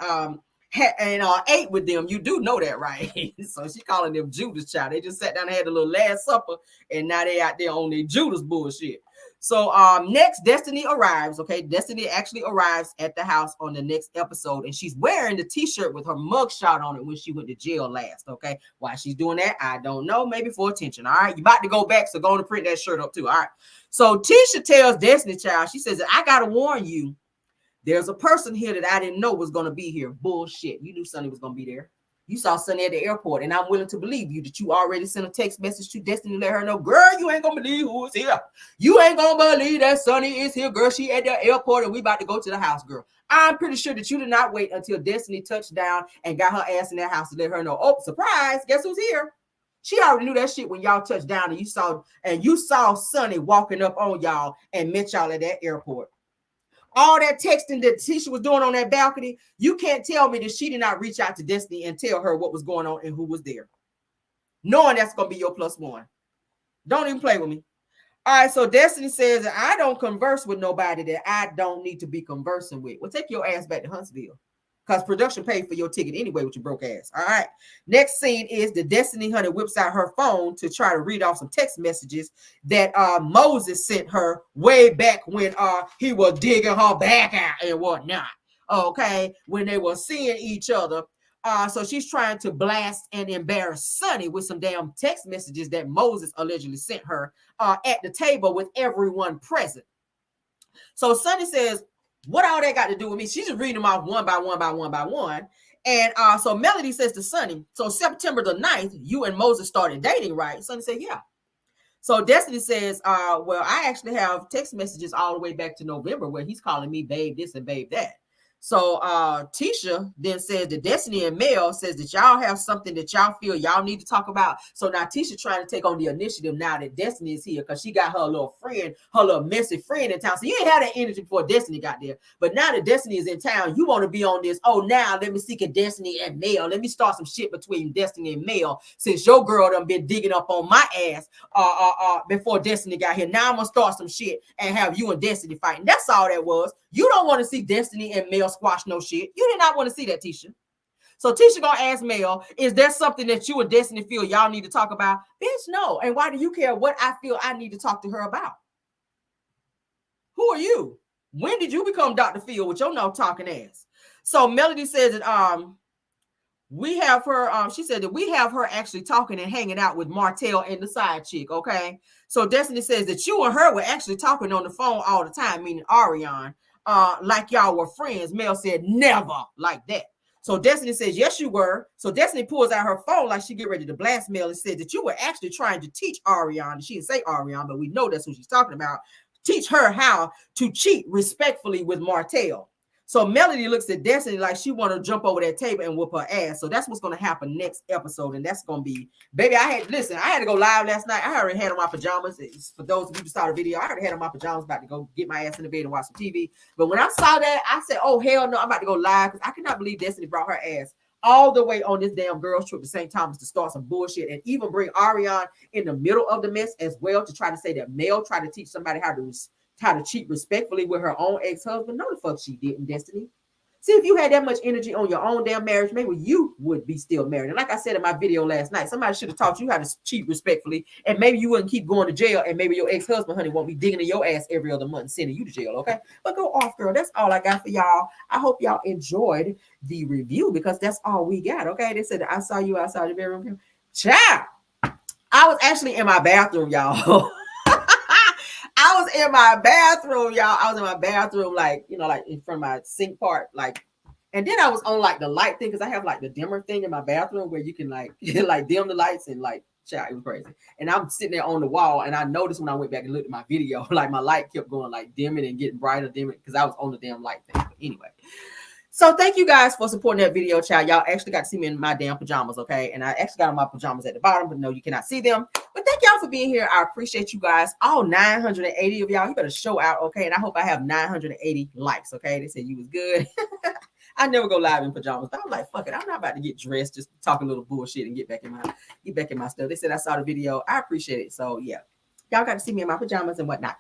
ate with them. You do know that, right? So she calling them Judas child. They just sat down and had a little Last Supper, and now they out there on their Judas bullshit. So next, Destiny arrives. Okay, Destiny actually arrives at the house on the next episode, and she's wearing the t-shirt with her mugshot on it when she went to jail last. Okay, why she's doing that, I don't know. Maybe for attention. All right, you about to go back, so go on and print that shirt up too. All right. So Tisha tells Destiny child, she says, I gotta warn you, there's a person here that I didn't know was gonna be here. Bullshit. You knew Sonny was gonna be there. You saw Sonny at the airport, and I'm willing to believe you that you already sent a text message to Destiny to let her know, girl, you ain't gonna believe who is here. You ain't gonna believe that Sonny is here, girl. She at the airport, and we about to go to the house, girl. I'm pretty sure that you did not wait until Destiny touched down and got her ass in that house to let her know, oh, surprise, guess who's here? She already knew that shit when y'all touched down and you saw Sonny walking up on y'all and met y'all at that airport. All that texting that Tisha was doing on that balcony, you can't tell me that she did not reach out to Destiny and tell her what was going on and who was there. Knowing that's going to be your +1. Don't even play with me. All right, so Destiny says, I don't converse with nobody that I don't need to be conversing with. Well, take your ass back to Huntsville, because production paid for your ticket anyway with your broke ass. All right. Next scene is the Destiny honey whips out her phone to try to read off some text messages that Moses sent her way back when he was digging her back out and whatnot. Okay. When they were seeing each other. So she's trying to blast and embarrass Sonny with some damn text messages that Moses allegedly sent her at the table with everyone present. So Sonny says, what all that got to do with me? She's just reading them off one by one. And so Melody says to Sonny, so September the 9th, you and Moses started dating, right? Sonny said, yeah. So Destiny says, well, I actually have text messages all the way back to November where he's calling me babe this and babe that. So Tisha then says that Destiny and Mel says that y'all have something that y'all feel y'all need to talk about. So now Tisha trying to take on the initiative now that Destiny is here, because she got her little friend, her little messy friend in town. So you ain't had that energy before Destiny got there. But now that Destiny is in town, you want to be on this, oh, now let me seek a Destiny and Mel. Let me start some shit between Destiny and Mel, since your girl done been digging up on my ass before Destiny got here. Now I'm going to start some shit and have you and Destiny fighting. That's all that was. You don't want to see Destiny and Mel squash no shit. You did not want to see that, Tisha. So Tisha gonna ask Mel, is there something that you and Destiny feel y'all need to talk about? Bitch, no. And why do you care what I feel I need to talk to her about? Who are you? When did you become Dr. Phil with your no talking ass? So Melody says that we have her, she said that we have her actually talking and hanging out with Martell and the side chick, okay? So Destiny says that you and her were actually talking on the phone all the time, meaning Ariane. Like y'all were friends. Mel said never like that. So Destiny says yes you were. So Destiny pulls out her phone like she get ready to blast Mel and said that you were actually trying to teach Ariane. She didn't say Ariane, but we know that's who she's talking about. Teach her how to cheat respectfully with Martell. So Melody looks at Destiny like she want to jump over that table and whoop her ass. So that's what's going to happen next episode. And that's going to be, baby, I had to go live last night. I already had on my pajamas. For those of you who saw the video, I already had on my pajamas, about to go get my ass in the bed and watch some TV. But when I saw that, I said, oh, hell no, I'm about to go live, because I cannot believe Destiny brought her ass all the way on this damn girls trip to St. Thomas to start some bullshit and even bring Ariane in the middle of the mess as well to try to say that Mel tried to teach somebody how to cheat respectfully with her own ex-husband. No, the fuck she didn't, Destiny. See, if you had that much energy on your own damn marriage, maybe you would be still married. And like I said in my video last night, somebody should have taught you how to cheat respectfully, and maybe you wouldn't keep going to jail, and maybe your ex-husband, honey, won't be digging in your ass every other month and sending you to jail, okay? But go off, girl. That's all I got for y'all. I hope y'all enjoyed the review because that's all we got, okay? They said, I saw you outside the bedroom. Child, I was actually in my bathroom, y'all. I was in my bathroom, y'all. I was in my bathroom, like, you know, like in front of my sink part, like, and then I was on like the light thing because I have like the dimmer thing in my bathroom where you can like dim the lights and like, child, it was crazy. And I'm sitting there on the wall, and I noticed when I went back and looked at my video, like my light kept going like dimming and getting brighter, dimming because I was on the damn light thing. But anyway. So thank you guys for supporting that video, child. Y'all actually got to see me in my damn pajamas, okay? And I actually got on my pajamas at the bottom, but no, you cannot see them. But thank y'all for being here. I appreciate you guys. All 980 of y'all. You better show out, okay? And I hope I have 980 likes, okay? They said you was good. I never go live in pajamas. But I'm like, fuck it. I'm not about to get dressed, just talk a little bullshit and get back in my stuff. They said I saw the video. I appreciate it. So yeah. Y'all got to see me in my pajamas and whatnot.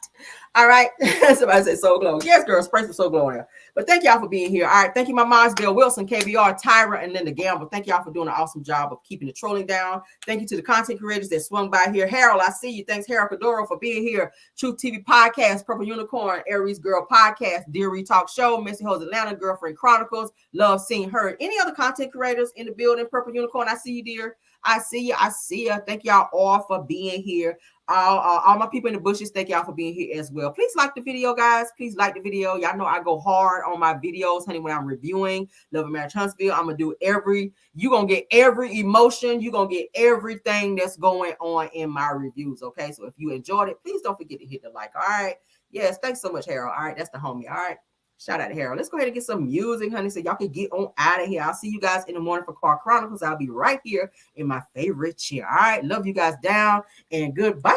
All right. Somebody said Soul Glow. Yes, girl. Spray some Soul Glow on there. But thank y'all for being here. All right. Thank you, my moms, Bill Wilson, KBR, Tyra, and Linda Gamble. Thank y'all for doing an awesome job of keeping the trolling down. Thank you to the content creators that swung by here. Harold, I see you. Thanks, Harold Cadoro, for being here. Truth TV Podcast, Purple Unicorn, Aries Girl Podcast, Dear Talk Show, Missy Ho's Atlanta, Girlfriend Chronicles, Love Seen Heard. Any other content creators in the building? Purple Unicorn, I see you, dear. I see you. I see you. Thank y'all all for being here. All my people in the bushes, thank y'all for being here as well. Please like the video, guys. Please like the video. Y'all know I go hard on my videos, honey, when I'm reviewing Love and Marriage Huntsville. I'm going to do you're going to get every emotion. You're going to get everything that's going on in my reviews, okay? So if you enjoyed it, please don't forget to hit the like, all right? Yes, thanks so much, Harold. All right, that's the homie, all right? Shout out to Harold. Let's go ahead and get some music, honey, so y'all can get on out of here. I'll see you guys in the morning for Car Chronicles. I'll be right here in my favorite chair. All right. Love you guys down and goodbye.